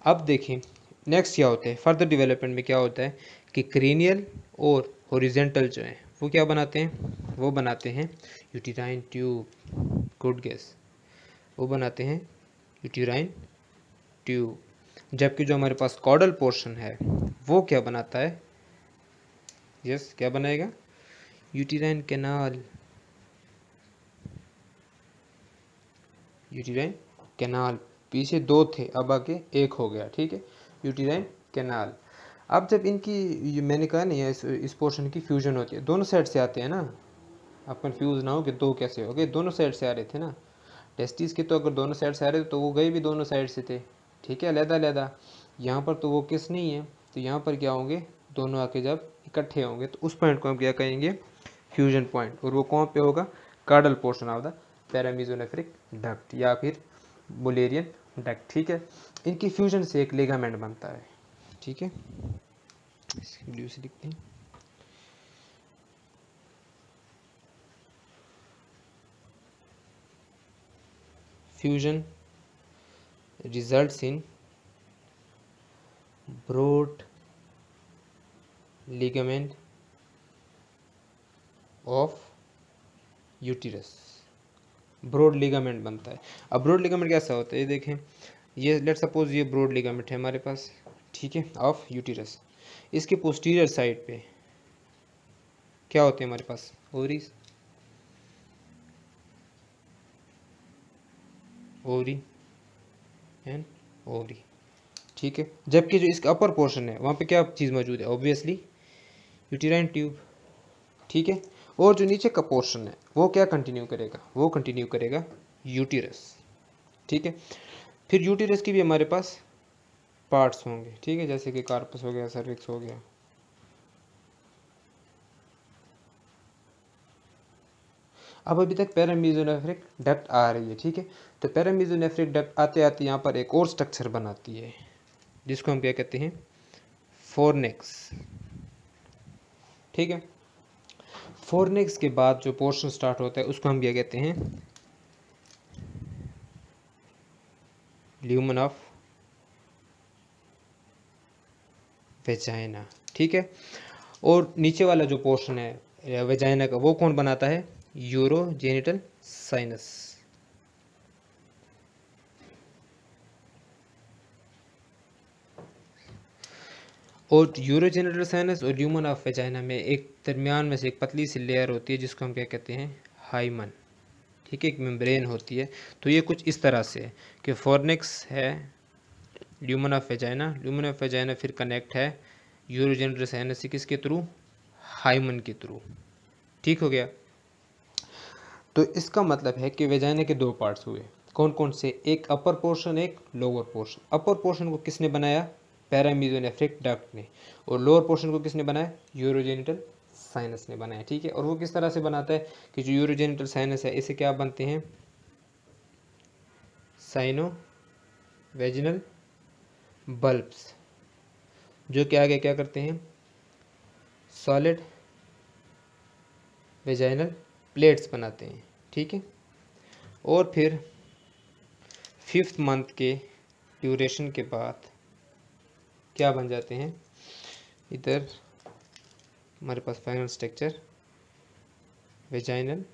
Speaker 1: अब देखें नेक्स्ट क्या होता है, फर्दर डेवलपमेंट में क्या होता है कि क्रेनियल और हॉरिजॉन्टल जो है वो क्या बनाते हैं, वो बनाते हैं यूटेराइन ट्यूब। गुड गेस, वो बनाते हैं यूटेराइन ट्यूब। जबकि जो हमारे पास कॉर्डल पोर्शन है वो क्या बनाता है, यस क्या बनाएगा, यूटेराइन कैनाल। यूटेराइन कैनाल, पीछे दो थे अब आगे एक हो गया। ठीक है, यूटेराइन कैनाल। अब जब इनकी मैंने कहा नहीं इस पोर्शन की फ्यूजन होती है, दोनों साइड से आते हैं ना, आप कंफ्यूज ना हो कि दो कैसे हो गए, दोनों साइड से आ रहे थे ना। टेस्टिस के तो अगर दोनों साइड से आ रहे थे तो वो गए भी दोनों साइड से थे। ठीक है, अलहदा अलहदा। यहाँ पर तो वो केस नहीं है, तो यहाँ पर क्या होंगे, दोनों आके जब इकट्ठे होंगे तो उस पॉइंट को हम क्या कहेंगे, फ्यूजन पॉइंट। और वो कौन पे होगा, कार्डल पोर्शन ऑफ द पैरामीजोनेफ्रिक डक्ट या फिर मुलेरियन डक्ट। ठीक है, इनकी फ्यूजन से एक लिगामेंट बनता है। ठीक है, ब्लू से लिखते हैं, fusion results in broad ligament of uterus. Broad ligament बनता है। अब ब्रॉड लिगामेंट कैसा होता है, ये देखें, ये लेट सपोज ये ब्रॉड लिगामेंट है हमारे पास, ठीक है, ऑफ यूटिरस। इसके पोस्टीरियर साइड पे क्या होते हैं हमारे पास, ओवरीज, ओवरी एंड ओवरी, ठीक है। जबकि जो इसका अपर पोर्शन है वहाँ पे क्या चीज़ मौजूद है, ऑब्वियसली यूटेराइन ट्यूब, ठीक है। और जो नीचे का पोर्शन है वो क्या कंटिन्यू करेगा, वो कंटिन्यू करेगा यूटेरस, ठीक है। फिर यूटेरस की भी हमारे पास पार्ट्स होंगे, ठीक है, जैसे कि कार्पस हो गया, सर्विक्स हो गया। अब अभी तक पैरामीजोनेफ्रिक डक्ट आ रही है, ठीक है। तो पैरामीजोनेफ्रिक डक्ट आते आते यहाँ पर एक और स्ट्रक्चर बनाती है जिसको हम क्या कहते हैं, फोरनेक्स, ठीक है। फोरनेक्स के बाद जो पोर्शन स्टार्ट होता है उसको हम क्या कहते हैं, ल्यूमन ऑफ वेजाइना, ठीक है। और नीचे वाला जो पोर्शन है वेजाइना का वो कौन बनाता है, यूरोजेनिटल साइनस। और यूरोजेनिटल साइनस और ल्यूमन ऑफ वेजाइना में एक दरमियान में से एक पतली सी लेयर होती है जिसको हम क्या कहते हैं, हाइमन, ठीक है, एक मेम्ब्रेन होती है। तो ये कुछ इस तरह से है कि फोरनेक्स है, lumen of vagina, lumen of vagina फिर कनेक्ट है यूरोजेनिटल साइनस से किसके थ्रू, हाइमन के थ्रू, ठीक हो गया। तो इसका मतलब है कि वेजाइना के दो पार्ट्स हुए, कौन कौन से, एक अपर पोर्शन एक लोअर पोर्शन। अपर पोर्शन को किसने बनाया, पैरामीजोनेफ्रिक डक्ट ने, और लोअर पोर्शन को किसने बनाया, यूरोजेनिटल साइनस ने बनाया, ठीक है। और वो किस तरह से बनाता है कि जो यूरोजेनिटल साइनस है इसे क्या बनते हैं, साइनो वेजिनल बल्ब्स, जो कि आगे क्या करते हैं, सॉलिड वेजाइनल प्लेट्स बनाते हैं, ठीक है। और फिर 5th मंथ के ड्यूरेशन के बाद क्या बन जाते हैं, इधर हमारे पास फाइनल स्ट्रक्चर वेजाइनल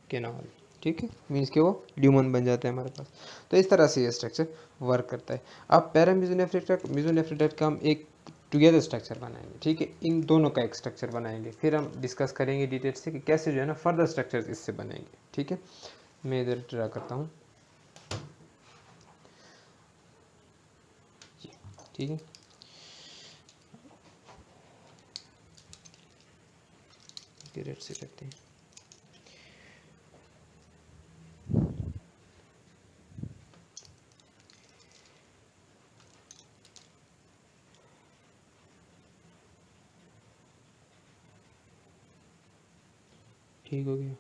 Speaker 1: कैनाल, ठीक है, मीन्स कि वो ल्यूमन बन जाता है हमारे पास। तो इस तरह से ये स्ट्रक्चर वर्क करता है। अब पैरामीजोनेफ्रिक डक्ट का हम एक टुगेदर स्ट्रक्चर बनाएंगे, ठीक है, इन दोनों का एक स्ट्रक्चर बनाएंगे, फिर हम डिस्कस करेंगे डिटेल से कि कैसे जो है ना फर्दर स्ट्रक्चर इससे बनेंगे, ठीक है। मैं इधर ड्रा करता हूँ, ठीक है। रेड से करते हैं, ठीक हो गया।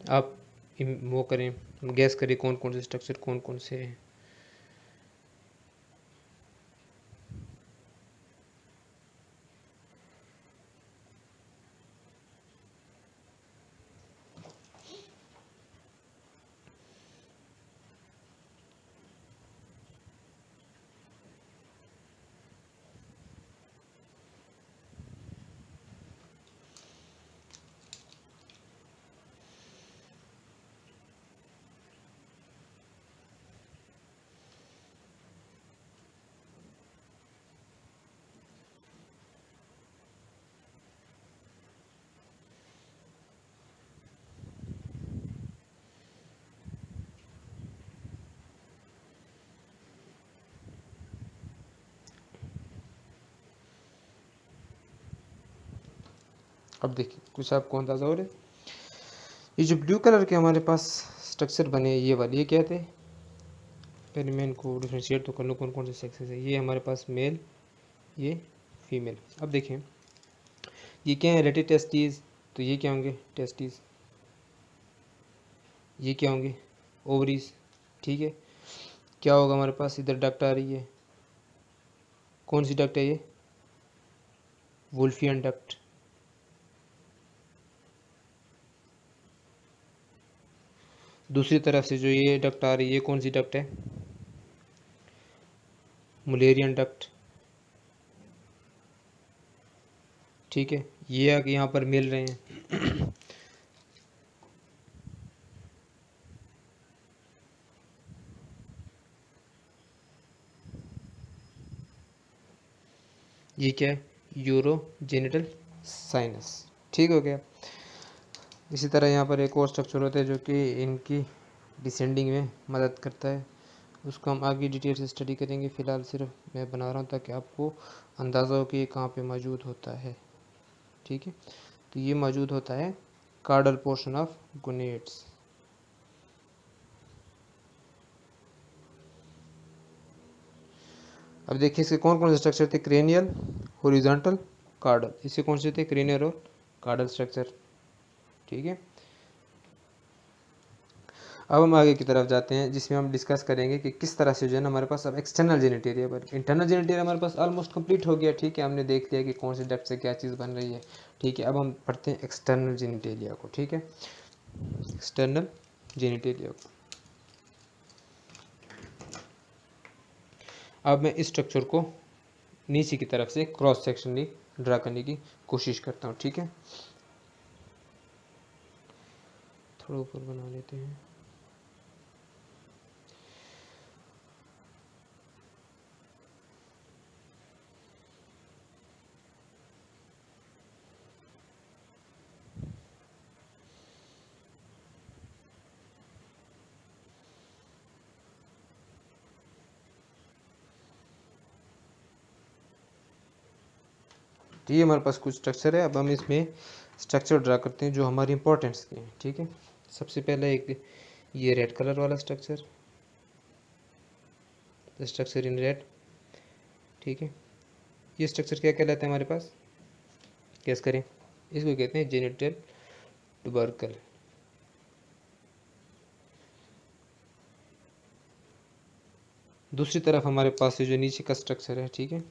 Speaker 1: आप वो करें, गैस करें कौन कौन से स्ट्रक्चर कौन कौन से हैं। अब देखिए कुछ आपको अंदाज़ा हो रहा है, ये जो ब्लू कलर के हमारे पास स्ट्रक्चर बने, ये वाले, ये क्या थे, पहले मैं इनको डिफ्रेंशिएट तो कर लूँ कौन कौन से सेक्सेस है। ये हमारे पास मेल, ये फीमेल। अब देखें ये क्या है, रेटी टेस्टीज, तो ये क्या होंगे, टेस्टीज, ये क्या होंगे, ओवरीज, ठीक है। क्या होगा हमारे पास, इधर डक्ट आ रही है, कौन सी डक्ट है वुल्फियन डक्ट, दूसरी तरफ से जो ये डक्ट आ रही है ये कौन सी डक्ट है, मुलेरियन डक्ट। ठीक है, ये आगे यहाँ पर मिल रहे हैं। ये क्या है, यूरोजेनिटल साइनस। ठीक हो गया। इसी तरह यहाँ पर एक और स्ट्रक्चर होता है जो कि इनकी डिसेंडिंग में मदद करता है, उसको हम आगे डिटेल से स्टडी करेंगे। फ़िलहाल सिर्फ मैं बना रहा हूँ ताकि आपको अंदाज़ा हो कि ये कहाँ पे मौजूद होता है। ठीक है, तो ये मौजूद होता है कार्डल पोर्शन ऑफ गोनेड्स। अब देखिए इसके कौन कौन से स्ट्रक्चर थे, क्रेनियल, हॉरिजॉन्टल, कार्डल। इससे कौन से थे, क्रेनियल और कार्डल स्ट्रक्चर। ठीक है, अब हम आगे की तरफ जाते हैं जिसमें हम डिस्कस करेंगे कि किस तरह से जो है ना हमारे पास अब एक्सटर्नल जेनिटेरिया पर, इंटरनल जेनिटेरिया हमारे पास ऑलमोस्ट कंप्लीट हो गया। ठीक है, हमने देख लिया कि कौन से डक्ट से क्या चीज़ बन रही है। ठीक है, अब हम पढ़ते हैं एक्सटर्नल जेनिटेरिया को। ठीक है, एक्सटर्नल जेनिटेरिया को। अब मैं इस स्ट्रक्चर को नीचे की तरफ से क्रॉस सेक्शनली ड्रा करने की कोशिश करता हूँ। ठीक है, थोड़ा ऊपर बना लेते हैं। तो ये हमारे पास कुछ स्ट्रक्चर है। अब हम इसमें स्ट्रक्चर ड्रा करते हैं जो हमारी इंपॉर्टेंस के हैं। ठीक है, सबसे पहले एक ये रेड कलर वाला स्ट्रक्चर, स्ट्रक्चर इन रेड। ठीक है, ये स्ट्रक्चर क्या कहलाता है हमारे पास, कैस करें, इसको कहते हैं जेनिटल ट्यूबरकल। दूसरी तरफ हमारे पास जो नीचे का स्ट्रक्चर है, ठीक है,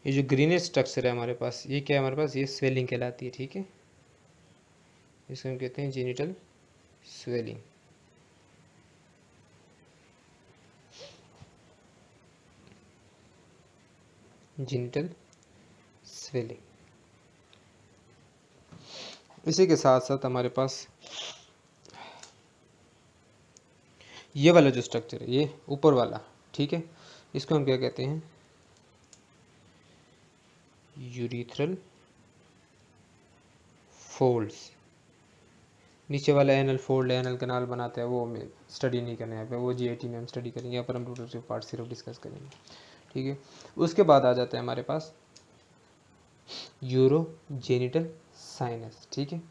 Speaker 1: ये जो ग्रीनेज स्ट्रक्चर है हमारे पास, ये क्या है हमारे पास, ये स्वेलिंग कहलाती है। ठीक है, इसको हम कहते हैं जेनिटल स्वेलिंग। Genital swelling. इसी के साथ साथ हमारे पास ये वाला जो स्ट्रक्चर है, ये ऊपर वाला, ठीक है, इसको हम क्या कहते हैं, यूरिथ्रल फोल्ड्स। नीचे वाला एनल फोल्ड, एनल कैनाल बनाते हैं, वो हमें स्टडी नहीं करना है यहाँ पे, वो जीआईटी में हम स्टडी करेंगे। यहाँ पर हम टोटल पार्ट सिर्फ डिस्कस करेंगे। ठीक है, उसके बाद आ जाता है हमारे पास यूरोजेनिटल साइनस। ठीक है,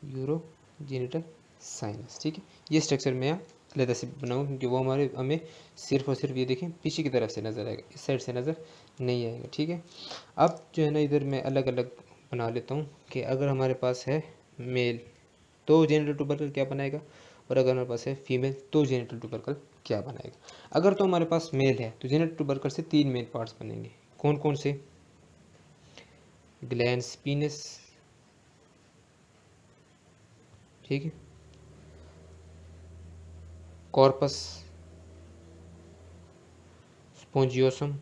Speaker 1: यूरोजेनिटल साइनस। ठीक है, ये स्ट्रक्चर मैं अलग से बनाऊँ क्योंकि वो हमें सिर्फ और सिर्फ ये देखें पीछे की तरफ से नज़र आएगा, इस साइड से नज़र नहीं आएगा। ठीक है, अब जो है ना इधर मैं अलग अलग बना लेता हूँ कि अगर हमारे पास है मेल तो जेनिटल ट्यूबरकल क्या बनाएगा, और अगर हमारे पास है फीमेल तो जेनिटल ट्यूबरकल क्या बनाएगा। अगर तो हमारे पास मेल है तो जेनिटल ट्यूबरकल से 3 मेन पार्ट्स बनेंगे। कौन कौन से, ग्लैंड्स पीनस, ठीक है, कॉर्पस स्पोंजियोसम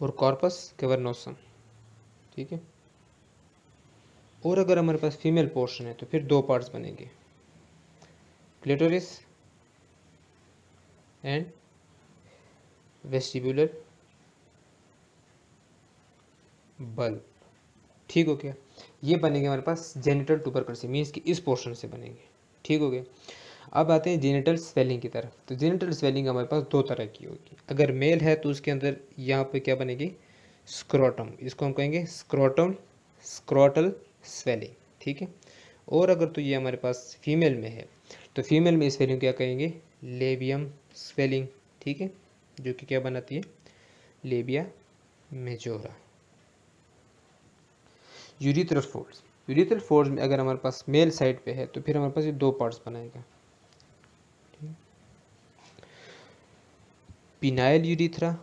Speaker 1: और कॉर्पस कैवर्नोसम। ठीक है, और अगर हमारे पास फीमेल पोर्शन है तो फिर 2 पार्ट्स बनेंगे, क्लिटोरिस एंड वेस्टिबुलर बल्ब। ठीक हो गया, ये बनेंगे हमारे पास जेनिटल ट्यूबरकल से, मीन्स कि इस पोर्शन से बनेंगे। ठीक हो गया, अब आते हैं जेनिटल स्वेलिंग की तरफ। तो जेनिटल स्वेलिंग हमारे पास 2 तरह की होगी। अगर मेल है तो उसके अंदर यहाँ पे क्या बनेगी, स्क्रोटम, इसको हम कहेंगे स्क्रोटल स्वेलिंग। ठीक है, और अगर तो ये हमारे पास फीमेल में है तो फीमेल में इस स्पेलिंग क्या कहेंगे, लेबियम स्पेलिंग, ठीक है, जो कि क्या बनाती है, labia majora. Urethral force, urethral force में अगर हमारे पास मेल साइड पे है तो फिर हमारे पास ये दो पार्ट्स बनाएगा, पिनाइल यूरिथ्रा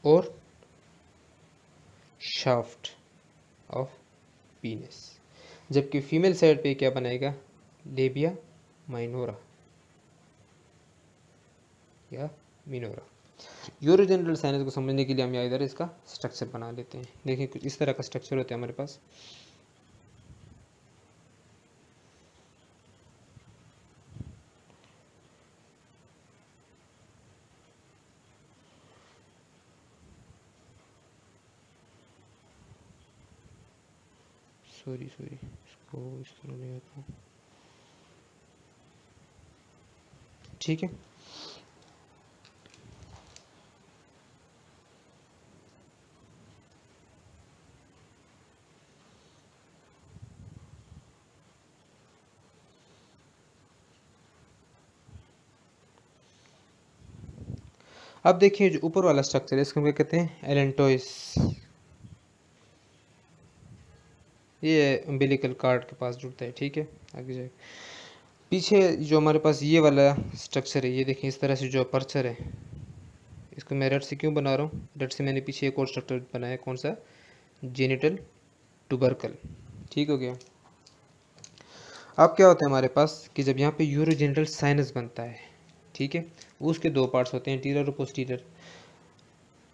Speaker 1: और शाफ्ट ऑफ पीनस, जबकि फीमेल साइड पे क्या बनाएगा, लेबिया माइनोरा या मिनोरा। यूरोजेनिटल साइनस को समझने के लिए हम यहाँ इधर इसका स्ट्रक्चर बना लेते हैं। देखिए कुछ इस तरह का स्ट्रक्चर होता है हमारे पास। सॉरी इसको इस तरह नहीं आता, ठीक है। अब देखिए जो ऊपर वाला स्ट्रक्चर है इसको क्या कहते हैं, एलेंटोइस। ये अम्बिलिकल कार्ड के पास जुड़ता है, ठीक है। आगे जाए पीछे जो हमारे पास ये वाला स्ट्रक्चर है, ये देखिए इस तरह से जो अपर्चर है, इसको मैं रेड से क्यों बना रहा हूँ, रेड से मैंने पीछे एक और स्ट्रक्चर बनाया, कौन सा, जेनिटल टुबरकल, ठीक हो गया। अब क्या होता है हमारे पास कि जब यहाँ पे यूरोजेनिटल साइनस बनता है, ठीक है, उसके दो पार्ट्स होते हैं, एंटीरियर और पोस्टीरियर,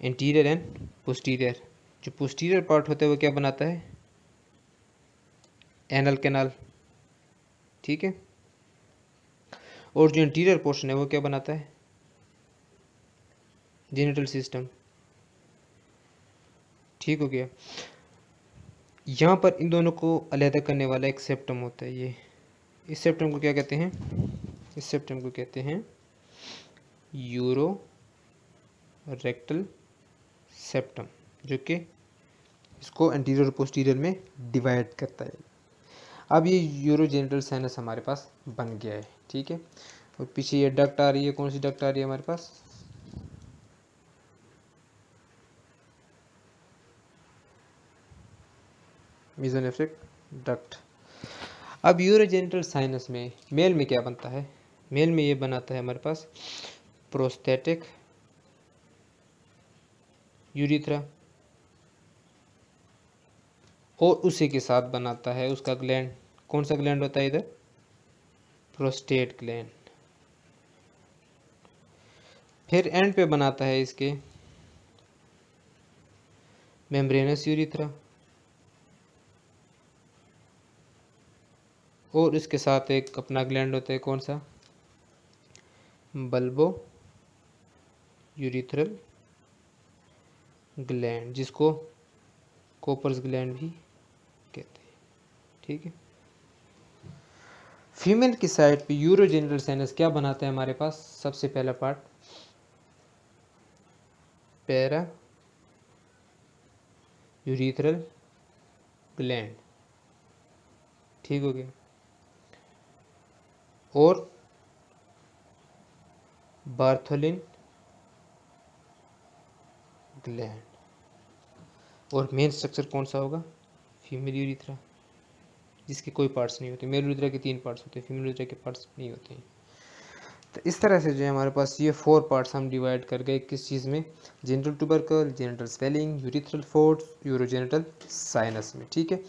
Speaker 1: एंटीरियर एंड पोस्टीरियर। जो पोस्टीरियर पार्ट होता है वो क्या बनाता है, एनल कैनाल, ठीक है, और जो इंटीरियर पोर्शन है वो क्या बनाता है, जेनिटल सिस्टम, ठीक हो गया। यहाँ पर इन दोनों को अलग करने वाला एक सेप्टम होता है, ये इस सेप्टम को क्या कहते हैं, इस सेप्टम को कहते हैं यूरो रेक्टल सेप्टम, जो कि इसको एंटीरियर और पोस्टीरियर में डिवाइड करता है। अब ये यूरोजेनिटल साइनस हमारे पास बन गया है, ठीक है। और पीछे ये डक्ट आ रही है, कौन सी डक्ट आ रही है हमारे पास, मेसोनेफ्रिक डक्ट। अब यूरोजेनिटल साइनस में मेल में क्या बनता है, मेल में ये बनाता है हमारे पास प्रोस्थेटिक यूरिथ्रा, और उसी के साथ बनाता है उसका ग्लैंड, कौन सा ग्लैंड होता है इधर, प्रोस्टेट ग्लैंड। फिर एंड पे बनाता है इसके मेम्ब्रेनस यूरिथ्रा, और इसके साथ एक अपना ग्लैंड होता है, कौन सा, बल्बो यूरिथ्रल ग्लैंड, जिसको कोपर्स ग्लैंड भी कहते हैं, ठीक है। फीमेल की साइड पे यूरोजेनिटल साइनस क्या बनाता है हमारे पास, सबसे पहला पार्ट पैरा यूरिथ्रल ग्लैंड, ठीक हो गया, और बार्थोलिन ग्लैंड, और मेन स्ट्रक्चर कौन सा होगा, फीमेल यूरिथ्रा, जिसके कोई पार्ट्स नहीं होते। मेल यूरिथ्रा के 3 पार्ट्स होते हैं, फीमेल यूरिथ्रा के पार्ट्स नहीं होते हैं। तो इस तरह से जो है हमारे पास ये 4 पार्ट्स हम डिवाइड कर गए किस चीज़ में, genital tubercle, genital swelling, urethral force, urogenital sinus में, ठीक है।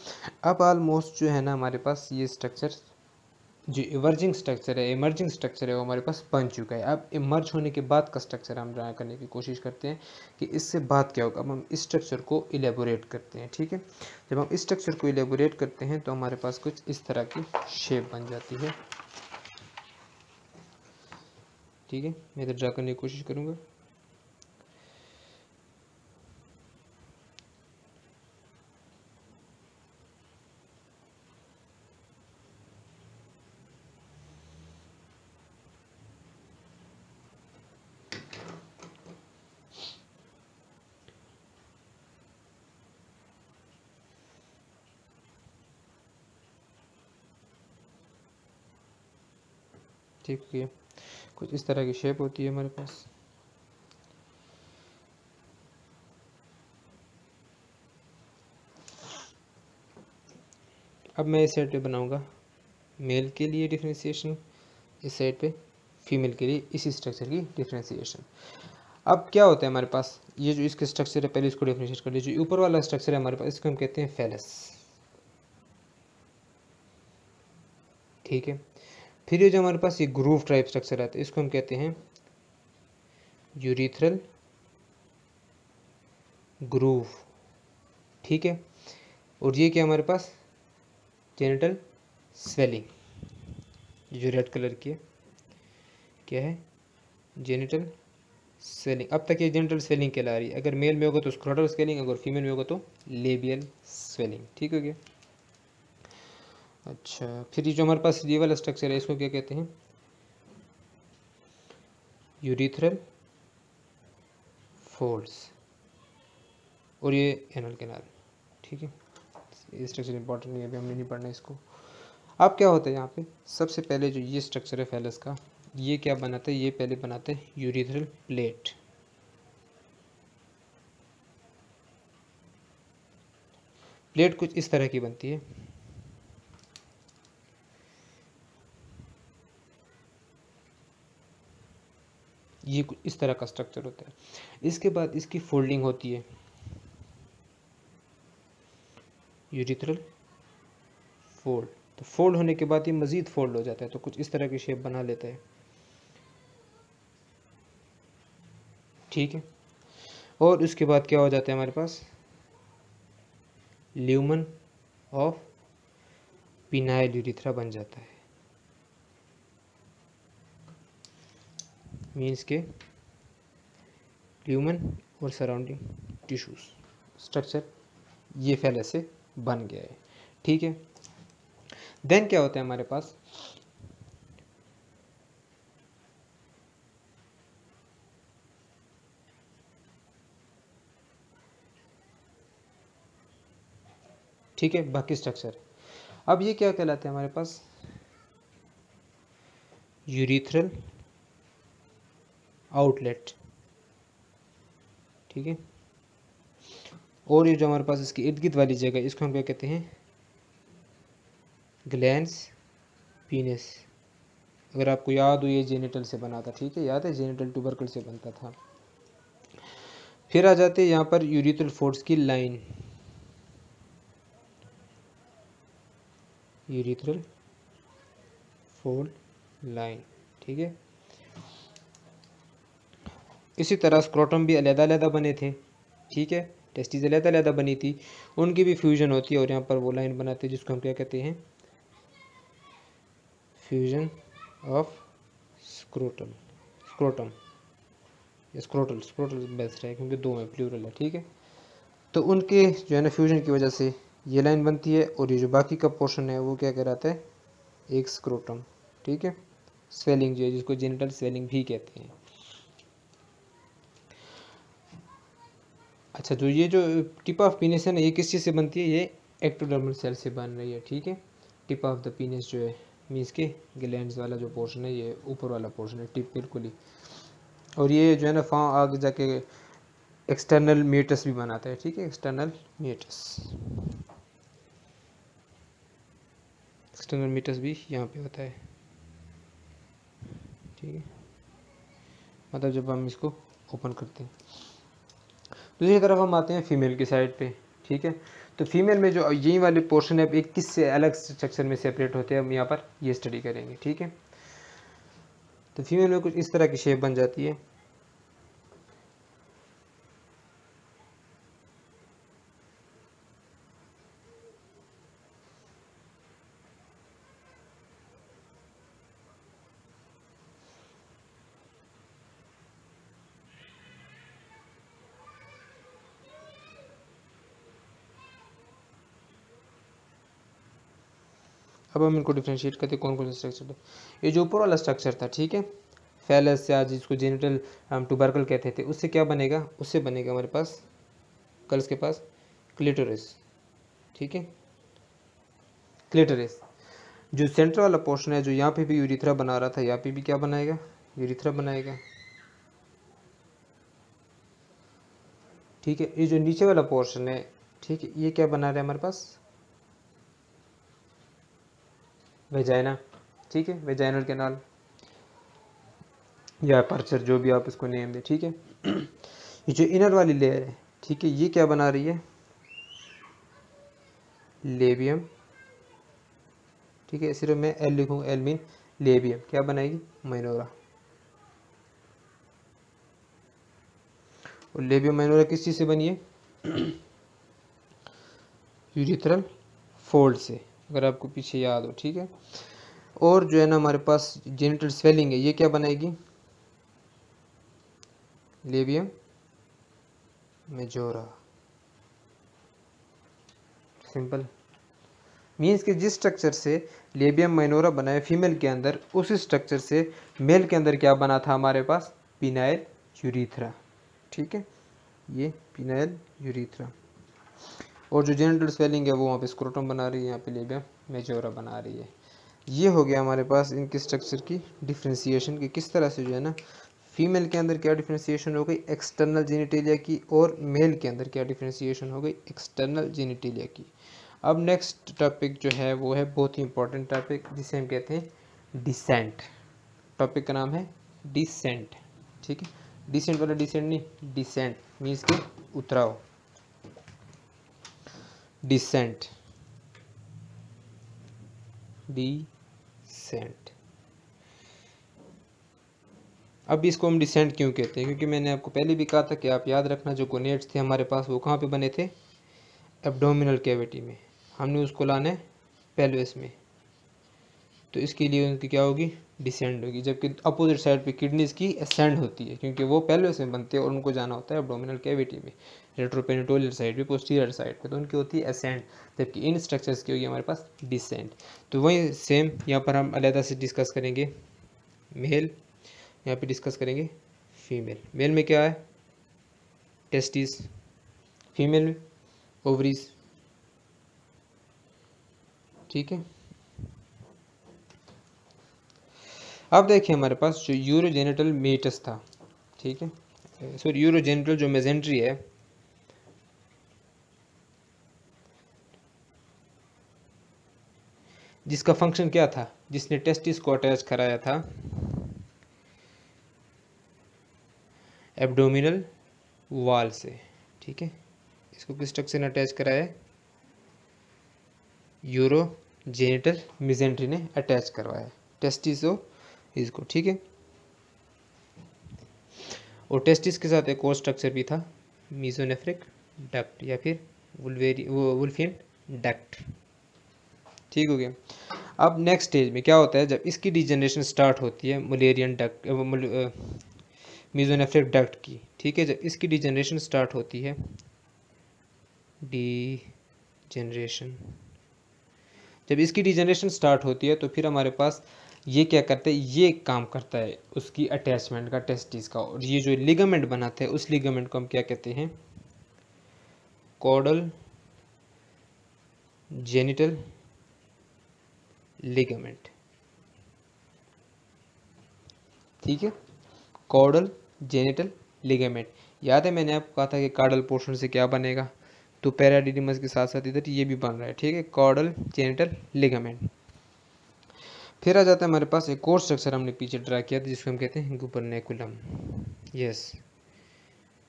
Speaker 1: अब ऑलमोस्ट जो है ना हमारे पास ये स्ट्रक्चर जो इमर्जिंग स्ट्रक्चर है वो हमारे पास बन चुका है। अब इमर्ज होने के बाद का स्ट्रक्चर हम ड्रा करने की कोशिश करते हैं कि इससे बात क्या होगा। अब हम इस स्ट्रक्चर को इलेबोरेट करते हैं, ठीक है। जब हम इस स्ट्रक्चर को इलेबोरेट करते हैं तो हमारे पास कुछ इस तरह की शेप बन जाती है, ठीक है। मैं इधर ड्रा करने की कोशिश करूँगा। ठीक है, कुछ इस तरह की शेप होती है हमारे पास। अब मैं इस साइड पे बनाऊंगा मेल के लिए डिफ्रेंशिएशन, इस साइड पे फीमेल के लिए इसी स्ट्रक्चर की डिफ्रेंशिएशन। अब क्या होता है हमारे पास, ये जो इसके स्ट्रक्चर है, पहले इसको डिफ्रेंशिएट कर लीजिए। जो ऊपर वाला स्ट्रक्चर है हमारे पास, इसको हम कहते हैं फेलस, ठीक है। फिर ये जो हमारे पास ये ग्रूव टाइप स्ट्रक्चर आता है, इसको हम कहते हैं यूरिथ्रल ग्रूव, ठीक है। और ये क्या हमारे पास, जेनिटल स्वेलिंग, जो रेड कलर की है, क्या है, जेनिटल स्वेलिंग। अब तक ये जेनिटल स्वेलिंग कहला रही है। अगर मेल में होगा तो स्क्रोटल स्वेलिंग, अगर फीमेल में होगा तो लेबियल स्वेलिंग, ठीक हो गया। अच्छा, फिर ये जो हमारे पास ये वाला स्ट्रक्चर है, इसको क्या कहते हैं, यूरिथ्रल फोल्ड्स, और ये एनल कैनाल, ठीक है। ये स्ट्रक्चर इंपॉर्टेंट नहीं है, अभी हमने नहीं पढ़ना इसको। अब क्या होता है यहाँ पे, सबसे पहले जो ये स्ट्रक्चर है फेलस का, ये क्या बनाते हैं, ये पहले बनाते हैं यूरिथ्रल प्लेट। प्लेट कुछ इस तरह की बनती है, ये कुछ इस तरह का स्ट्रक्चर होता है। इसके बाद इसकी फोल्डिंग होती है, यूरिथ्रल फोल्ड। तो फोल्ड होने के बाद ये मज़ीद फोल्ड हो जाता है, तो कुछ इस तरह की शेप बना लेता है, ठीक है। और उसके बाद क्या हो जाता है हमारे पास, ल्यूमन ऑफ पिनाइल यूरिथ्रा बन जाता है, मीन्स के ल्यूमन और सराउंडिंग टिश्यूज स्ट्रक्चर ये फेलस से बन गया है, ठीक है। देन क्या होता है हमारे पास, ठीक है, बाकी स्ट्रक्चर। अब ये क्या कहलाते हैं हमारे पास, यूरिथ्रल आउटलेट, ठीक है। और ये जो हमारे पास इसकी इर्द गिर्द वाली जगह, इसको हम क्या कहते हैं, ग्लैंड्स पीनस। अगर आपको याद हो, ये जेनिटल से बना था, ठीक है, याद है, जेनिटल ट्यूबरकल से बनता था। फिर आ जाते हैं यहाँ पर यूरिथ्रल फोल्ड्स की लाइन, यूरिथ्रल फोल्ड लाइन, ठीक है। इसी तरह स्क्रोटम भी अलग-अलग बने थे, ठीक है, टेस्टिस अलग-अलग बनी थी, उनकी भी फ्यूजन होती है और यहाँ पर वो लाइन बनाते हैं जिसको हम क्या कहते हैं, fusion of scrotum, scrotum, scrotal, scrotal best है क्योंकि दो में प्लूरल है, ठीक है। तो उनके जो है ना फ्यूजन की वजह से ये लाइन बनती है, और ये जो बाकी का पोर्शन है वो क्या कहलाता है, एक स्क्रोटम, ठीक है। स्वेलिंग जो है, जिसको जेनिटल स्वेलिंग भी कहते हैं। अच्छा, जो ये जो टिप ऑफ पीनिस है ना, ये किस चीज़ से बनती है, ये एक्टोडर्मल सेल से बन रही है, ठीक है। टिप ऑफ द पीनिस जो है, मीन्स के ग्लैंड्स वाला जो पोर्शन है, ये ऊपर वाला पोर्शन है, टिप बिल्कुल ही। और ये जो है ना फाँ आगे जाके एक्सटर्नल म्यूटस भी बनाता है, ठीक है, एक्सटर्नल म्यूटस, एक्सटर्नल म्यूटस भी यहाँ पे होता है, ठीक है, मतलब जब हम इसको ओपन करते हैं। दूसरी तरफ हम आते हैं फीमेल की साइड पे, ठीक है। तो फीमेल में जो यही वाले पोर्शन है, एक किस से अलग स्ट्रक्चर में सेपरेट होते हैं, हम यहाँ पर ये स्टडी करेंगे, ठीक है। तो फीमेल में कुछ इस तरह की शेप बन जाती है, अब हम इनको डिफ्रेंशिएट करते हैं कौन कौन सा स्ट्रक्चर है। ये जो ऊपर वाला स्ट्रक्चर था, ठीक है, फेलस या जिसको जेनिटल हम ट्यूबरकल कहते थे, उससे क्या बनेगा, उससे बनेगा हमारे पास गर्ल्स के पास क्लिटोरिस, ठीक है, क्लिटोरिस। जो सेंटर वाला पोर्शन है, जो यहाँ पे भी यूरिथ्रा बना रहा था, यहाँ पे भी क्या बनाएगा, यूरिथ्रा बनाएगा। ठीक है, ये जो नीचे वाला पोर्शन है, ठीक है, ये क्या बना रहा है हमारे पास, वेजाइना। ठीक है, वेजाइनल कैनाल या अपर्चर, जो भी आप इसको नेम दें। ठीक है, ये जो इनर वाली लेयर है, ठीक है, ये क्या बना रही है, लेबियम। ठीक है, सिर्फ मैं एल लिखूंगा, एल मीन लेबियम, क्या बनाएगी, माइनोरा। और लेबियम माइनोरा किस चीज़ से बनी है, यूरिथ्रल फोल्ड से, अगर आपको पीछे याद हो। ठीक है, और जो है ना हमारे पास जेनिटल स्वेलिंग है, ये क्या बनाएगी, लेबियम मेजोरा। सिंपल, मीन्स कि जिस स्ट्रक्चर से लेबियम माइनोरा बना है फीमेल के अंदर, उस स्ट्रक्चर से मेल के अंदर क्या बना था हमारे पास, पिनाइल यूरिथ्रा। ठीक है, ये पिनाइल यूरिथ्रा। और जो जेनिटल स्वेलिंग है वो वहाँ पे स्क्रोटम बना रही है, यहाँ पे लेबियम मेजोरा बना रही है। ये हो गया हमारे पास इनके स्ट्रक्चर की डिफ्रेंसिएशन की, किस तरह से जो है ना फीमेल के अंदर क्या डिफ्रेंसिएशन हो गई, एक्सटर्नल जेनिटेलिया की, और मेल के अंदर क्या डिफ्रेंसिएशन हो गई, एक्सटर्नल जेनिटेलिया की। अब नेक्स्ट टॉपिक जो है वो है बहुत ही इंपॉर्टेंट टॉपिक, जिसे हम कहते हैं डिसेंट। टॉपिक का नाम है डिसेंट। ठीक है, डिसेंट वाला डिसेंट नहीं, डिसेंट मीन्स के उतराव, डिसेंट, डिसेंट। अब इसको हम डिसेंट क्यों कहते हैं, क्योंकि मैंने आपको पहले भी कहा था कि आप याद रखना, जो गोनेट्स थे हमारे पास वो कहाँ पे बने थे, एब्डोमिनल कैविटी में, हमने उसको लाना है पेल्विस में, तो इसके लिए उनकी क्या होगी, डिसेंड होगी। जबकि अपोजिट साइड पे किडनीज की असेंड होती है, क्योंकि वो पेल्विस में बनते हैं और उनको जाना होता है एब्डोमिनल कैविटी में, रेट्रोपेनिटोलियर साइड पे, पोस्टीरियर साइड पे, तो उनकी होती है असेंड, जबकि इन स्ट्रक्चर्स की होगी हमारे पास डिसेंड। तो वही सेम यहाँ पर हम अलग से डिस्कस करेंगे, मेल, यहाँ पे डिस्कस करेंगे फीमेल। मेल में क्या है, टेस्टिस, फीमेल में ओवरीज। ठीक है, अब देखिए हमारे पास जो यूरोजेनिटल मेटस था, ठीक है, सॉरी यूरोजेनिटल जो मेजेंट्री है, जिसका फंक्शन क्या था, जिसने टेस्टिस को अटैच कराया था एब्डोमिनल वॉल से। ठीक है, इसको किस स्ट्रक्चर ने अटैच कराया है, यूरोजेनिटल मेजेंट्री ने अटैच करवाया टेस्टिस और इसको। ठीक है, और टेस्टिस के साथ एक और स्ट्रक्चर भी था, मीजोनेफ्रिक डक्ट या फिर वुल्फियन डक्ट। ठीक हो गया। अब नेक्स्ट स्टेज में क्या होता है, जब इसकी डिजेनरेशन स्टार्ट होती है मुलेरियन डक्ट, मीजोनेफ्रिक डक्ट की। ठीक है, जब इसकी डिजेनरेशन स्टार्ट होती है, डिजेनरेशन, जब इसकी डिजेनरेशन स्टार्ट होती है तो फिर हमारे पास ये क्या करता है, ये काम करता है उसकी अटैचमेंट का टेस्टिस का, और ये जो लिगामेंट बनाता है उस लिगामेंट को हम क्या कहते हैं, कॉर्डल जेनिटल लिगामेंट। ठीक है, कॉर्डल जेनिटल लिगामेंट। याद है मैंने आपको कहा था कि कार्डल पोर्शन से क्या बनेगा, तो पैराडिडिमस के साथ साथ इधर ये भी बन रहा है। ठीक है, कॉर्डल जेनिटल लिगामेंट। फिर आ जाता है हमारे पास एक और स्ट्रक्चर हमने पीछे ड्रा किया था, जिसको हम कहते हैं गुबरनेकुलम। यस,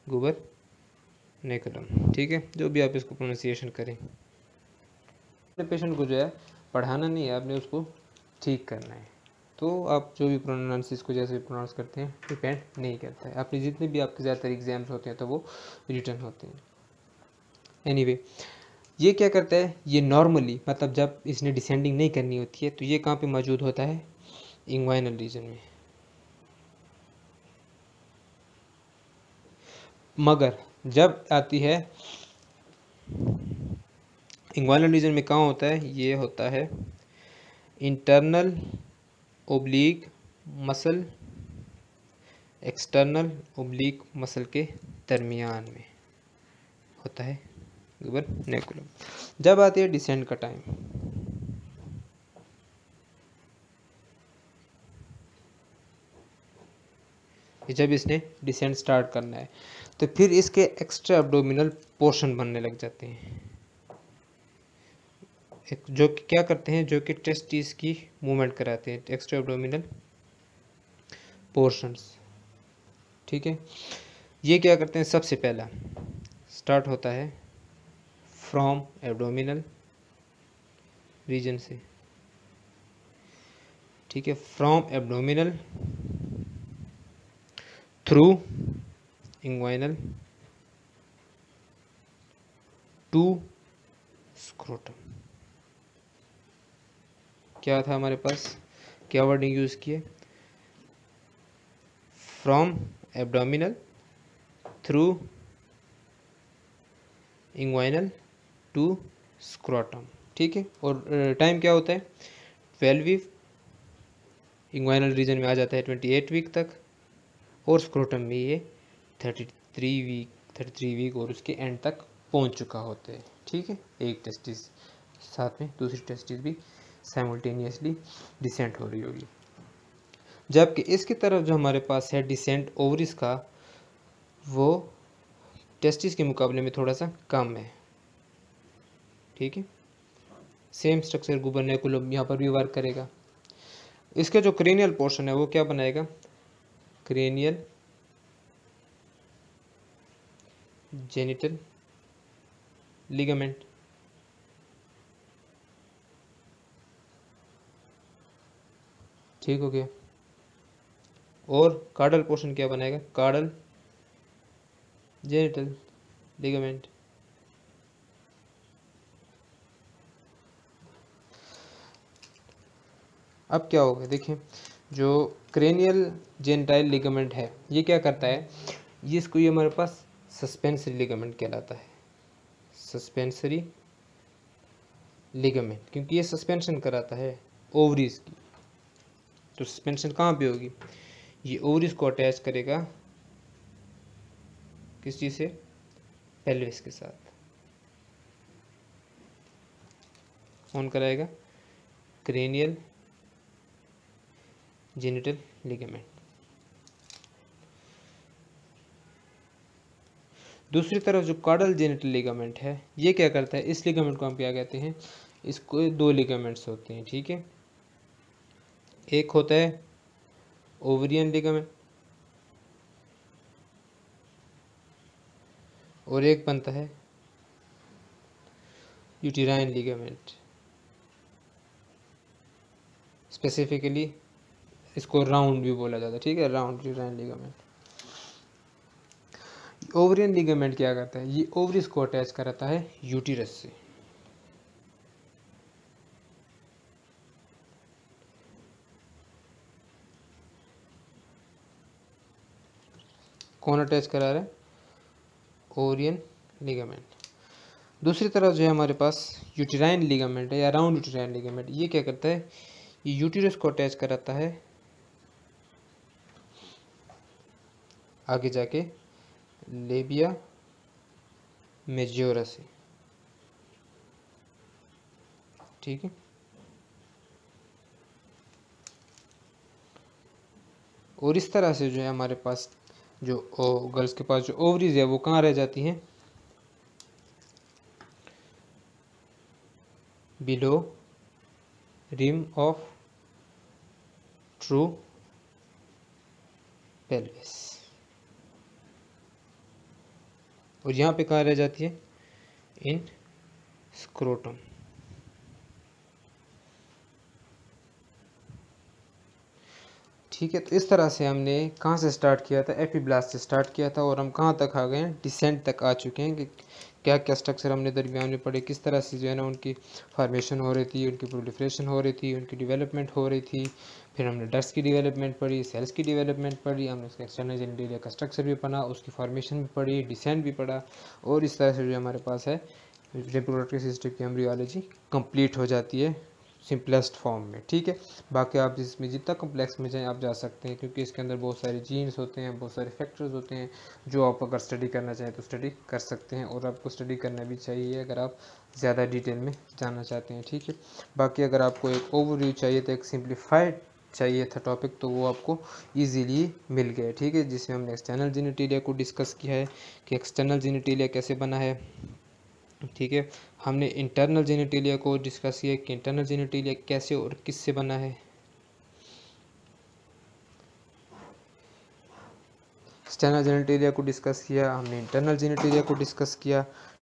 Speaker 1: गुबरनेकुलम। ठीक है, जो भी आप इसको प्रोनाउंसिएशन करें, पेशेंट को जो है पढ़ाना नहीं है, आपने उसको ठीक करना है। तो आप जो भी प्रोनाउंस इसको जैसे भी प्रोनाउंस करते हैं डिपेंड नहीं करता है, आपने जितने भी आपके ज़्यादातर एग्जाम्स होते हैं तो वो रिटर्न होते हैं। एनीवे, ये क्या करता है, ये नॉर्मली मतलब जब इसने डिसेंडिंग नहीं करनी होती है तो ये कहाँ पे मौजूद होता है, इंग्वाइनल रीजन में। मगर जब आती है इंग्वाइनल रीजन में कहाँ होता है, ये होता है internal oblique muscle, external oblique muscle के दरमियान में होता है गुबरनेकुलम। जब आती है डिसेंड का टाइम, जब इसने डिसेंट स्टार्ट करना है तो फिर इसके एक्स्ट्रा एब्डोमिनल पोर्शन बनने लग जाते हैं, जो कि क्या करते हैं, जो कि टेस्टिस की मूवमेंट कराते हैं, एक्स्ट्रा एब्डोमिनल पोर्शंस। ठीक है, ये क्या करते हैं, सबसे पहला स्टार्ट होता है फ्रॉम एब्डोमिनल रीजन से। ठीक है, from abdominal through inguinal to scrotum. क्या था हमारे पास, क्या वर्डिंग यूज किए, from abdominal through inguinal to scrotum. ठीक है, और टाइम क्या होता है, 12 वीक, इंग्वाइनल रीजन में आ जाता है 28 वीक तक, और स्क्रोटम में ये 33 वीक और उसके एंड तक पहुंच चुका होता है। ठीक है, एक टेस्टिस साथ में दूसरी टेस्टिस भी साइमल्टेनियसली डिसेंट हो रही होगी, जबकि इसकी तरफ जो हमारे पास है डिसेंट ओवरिस का, वो टेस्टिस के मुकाबले में थोड़ा सा कम है। ठीक है, सेम स्ट्रक्चर गुबर्नैकुलम यहाँ पर भी वर्क करेगा। इसका जो क्रेनियल पोर्शन है वो क्या बनाएगा, क्रेनियल जेनिटल लिगामेंट। ठीक हो गया, और कार्डल पोर्शन क्या बनाएगा, कार्डल जेनिटल लिगामेंट। अब क्या होगा, देखिए जो क्रेनियल जेनिटाइल लिगामेंट है ये क्या करता है, ये हमारे पास सस्पेंसरी लिगामेंट कहलाता है, सस्पेंसरी लिगामेंट, क्योंकि ये सस्पेंशन कराता है ओवरीज की। तो सस्पेंशन कहाँ पे होगी, ये ओवरीज को अटैच करेगा किस चीज़ से, पेल्विस के साथ। कौन कराएगा, क्रेनियल जेनिटल लिगामेंट। दूसरी तरफ जो कार्डल जेनिटल लिगामेंट है ये क्या करता है, इस लिगामेंट को हम क्या कहते हैं, इसको दो लिगामेंट्स होते हैं। ठीक है, एक होता है ओवरियन लिगामेंट और एक बनता है यूटेराइन लिगामेंट। स्पेसिफिकली इसको राउंड भी बोला जाता है। ठीक है, round uterine ligament. Ovarian ligament क्या करता है, ये ओवरिस को अटैच कराता है यूटिरस से। कौन अटैच करा रहा है, ओवरियन लिगामेंट। दूसरी तरफ जो है हमारे पास यूटेराइन लिगामेंट है या राउंड यूटेराइन लिगामेंट, ये क्या करता है, ये यूटिरस को अटैच कराता है आगे जाके लेबिया मेजोरा से। ठीक है, और इस तरह से जो है हमारे पास जो गर्ल्स के पास जो ओवरीज है वो कहाँ रह जाती हैं, below rim of true pelvis, और यहाँ पे कहाँ रह जाती है, इन स्क्रोटम। ठीक है, तो इस तरह से हमने कहाँ से स्टार्ट किया था, एपिब्लास्ट से स्टार्ट किया था, और हम कहाँ तक आ गए हैं, डिसेंट तक आ चुके हैं कि क्या क्या स्ट्रक्चर हमने दरमियान में पढ़े, किस तरह से जो है ना उनकी फॉर्मेशन हो रही थी, उनकी प्रोलिफरेशन हो रही थी, उनकी डेवलपमेंट हो रही थी। फिर हमने डस्ट की डेवलपमेंट पढ़ी, सेल्स की डेवलपमेंट पढ़ी, हमने उसका एक्सटर्नल जेनिटल का स्ट्रक्चर भी पढ़ा, उसकी फॉर्मेशन भी पढ़ी, डिसेंट भी पढ़ा, और इस तरह से जो हमारे पास है रिप्रोडक्टिव सिस्टम की एम्ब्रियोलॉजी कंप्लीट हो जाती है सिंपलेस्ट फॉर्म में। ठीक है, बाकी आप इसमें जितना कम्प्लेक्स में जाएँ आप जा सकते हैं, क्योंकि इसके अंदर बहुत सारे जीन्स होते हैं, बहुत सारे फैक्टर्स होते हैं, जो आप अगर स्टडी करना चाहें तो स्टडी कर सकते हैं, और आपको स्टडी करना भी चाहिए अगर आप ज़्यादा डिटेल में जानना चाहते हैं। ठीक है, बाकी अगर आपको एक ओवरव्यू चाहिए तो एक सिंप्लीफाइड चाहिए था टॉपिक, तो वो आपको इजीली मिल गया, ठीक है। जिसमें हमने एक्सटर्नल जेनिटेलिया को डिस्कस किया है कि एक्सटर्नल जेनिटेलिया कैसे बना है, ठीक है। हमने इंटरनल जेनिटेलिया को डिस्कस किया कि इंटरनल जेनिटेलिया कैसे और किससे बना है। एक्सटर्नल जेनिटेलिया को डिस्कस किया हमने, इंटरनल जेनिटेलिया को डिस्कस किया।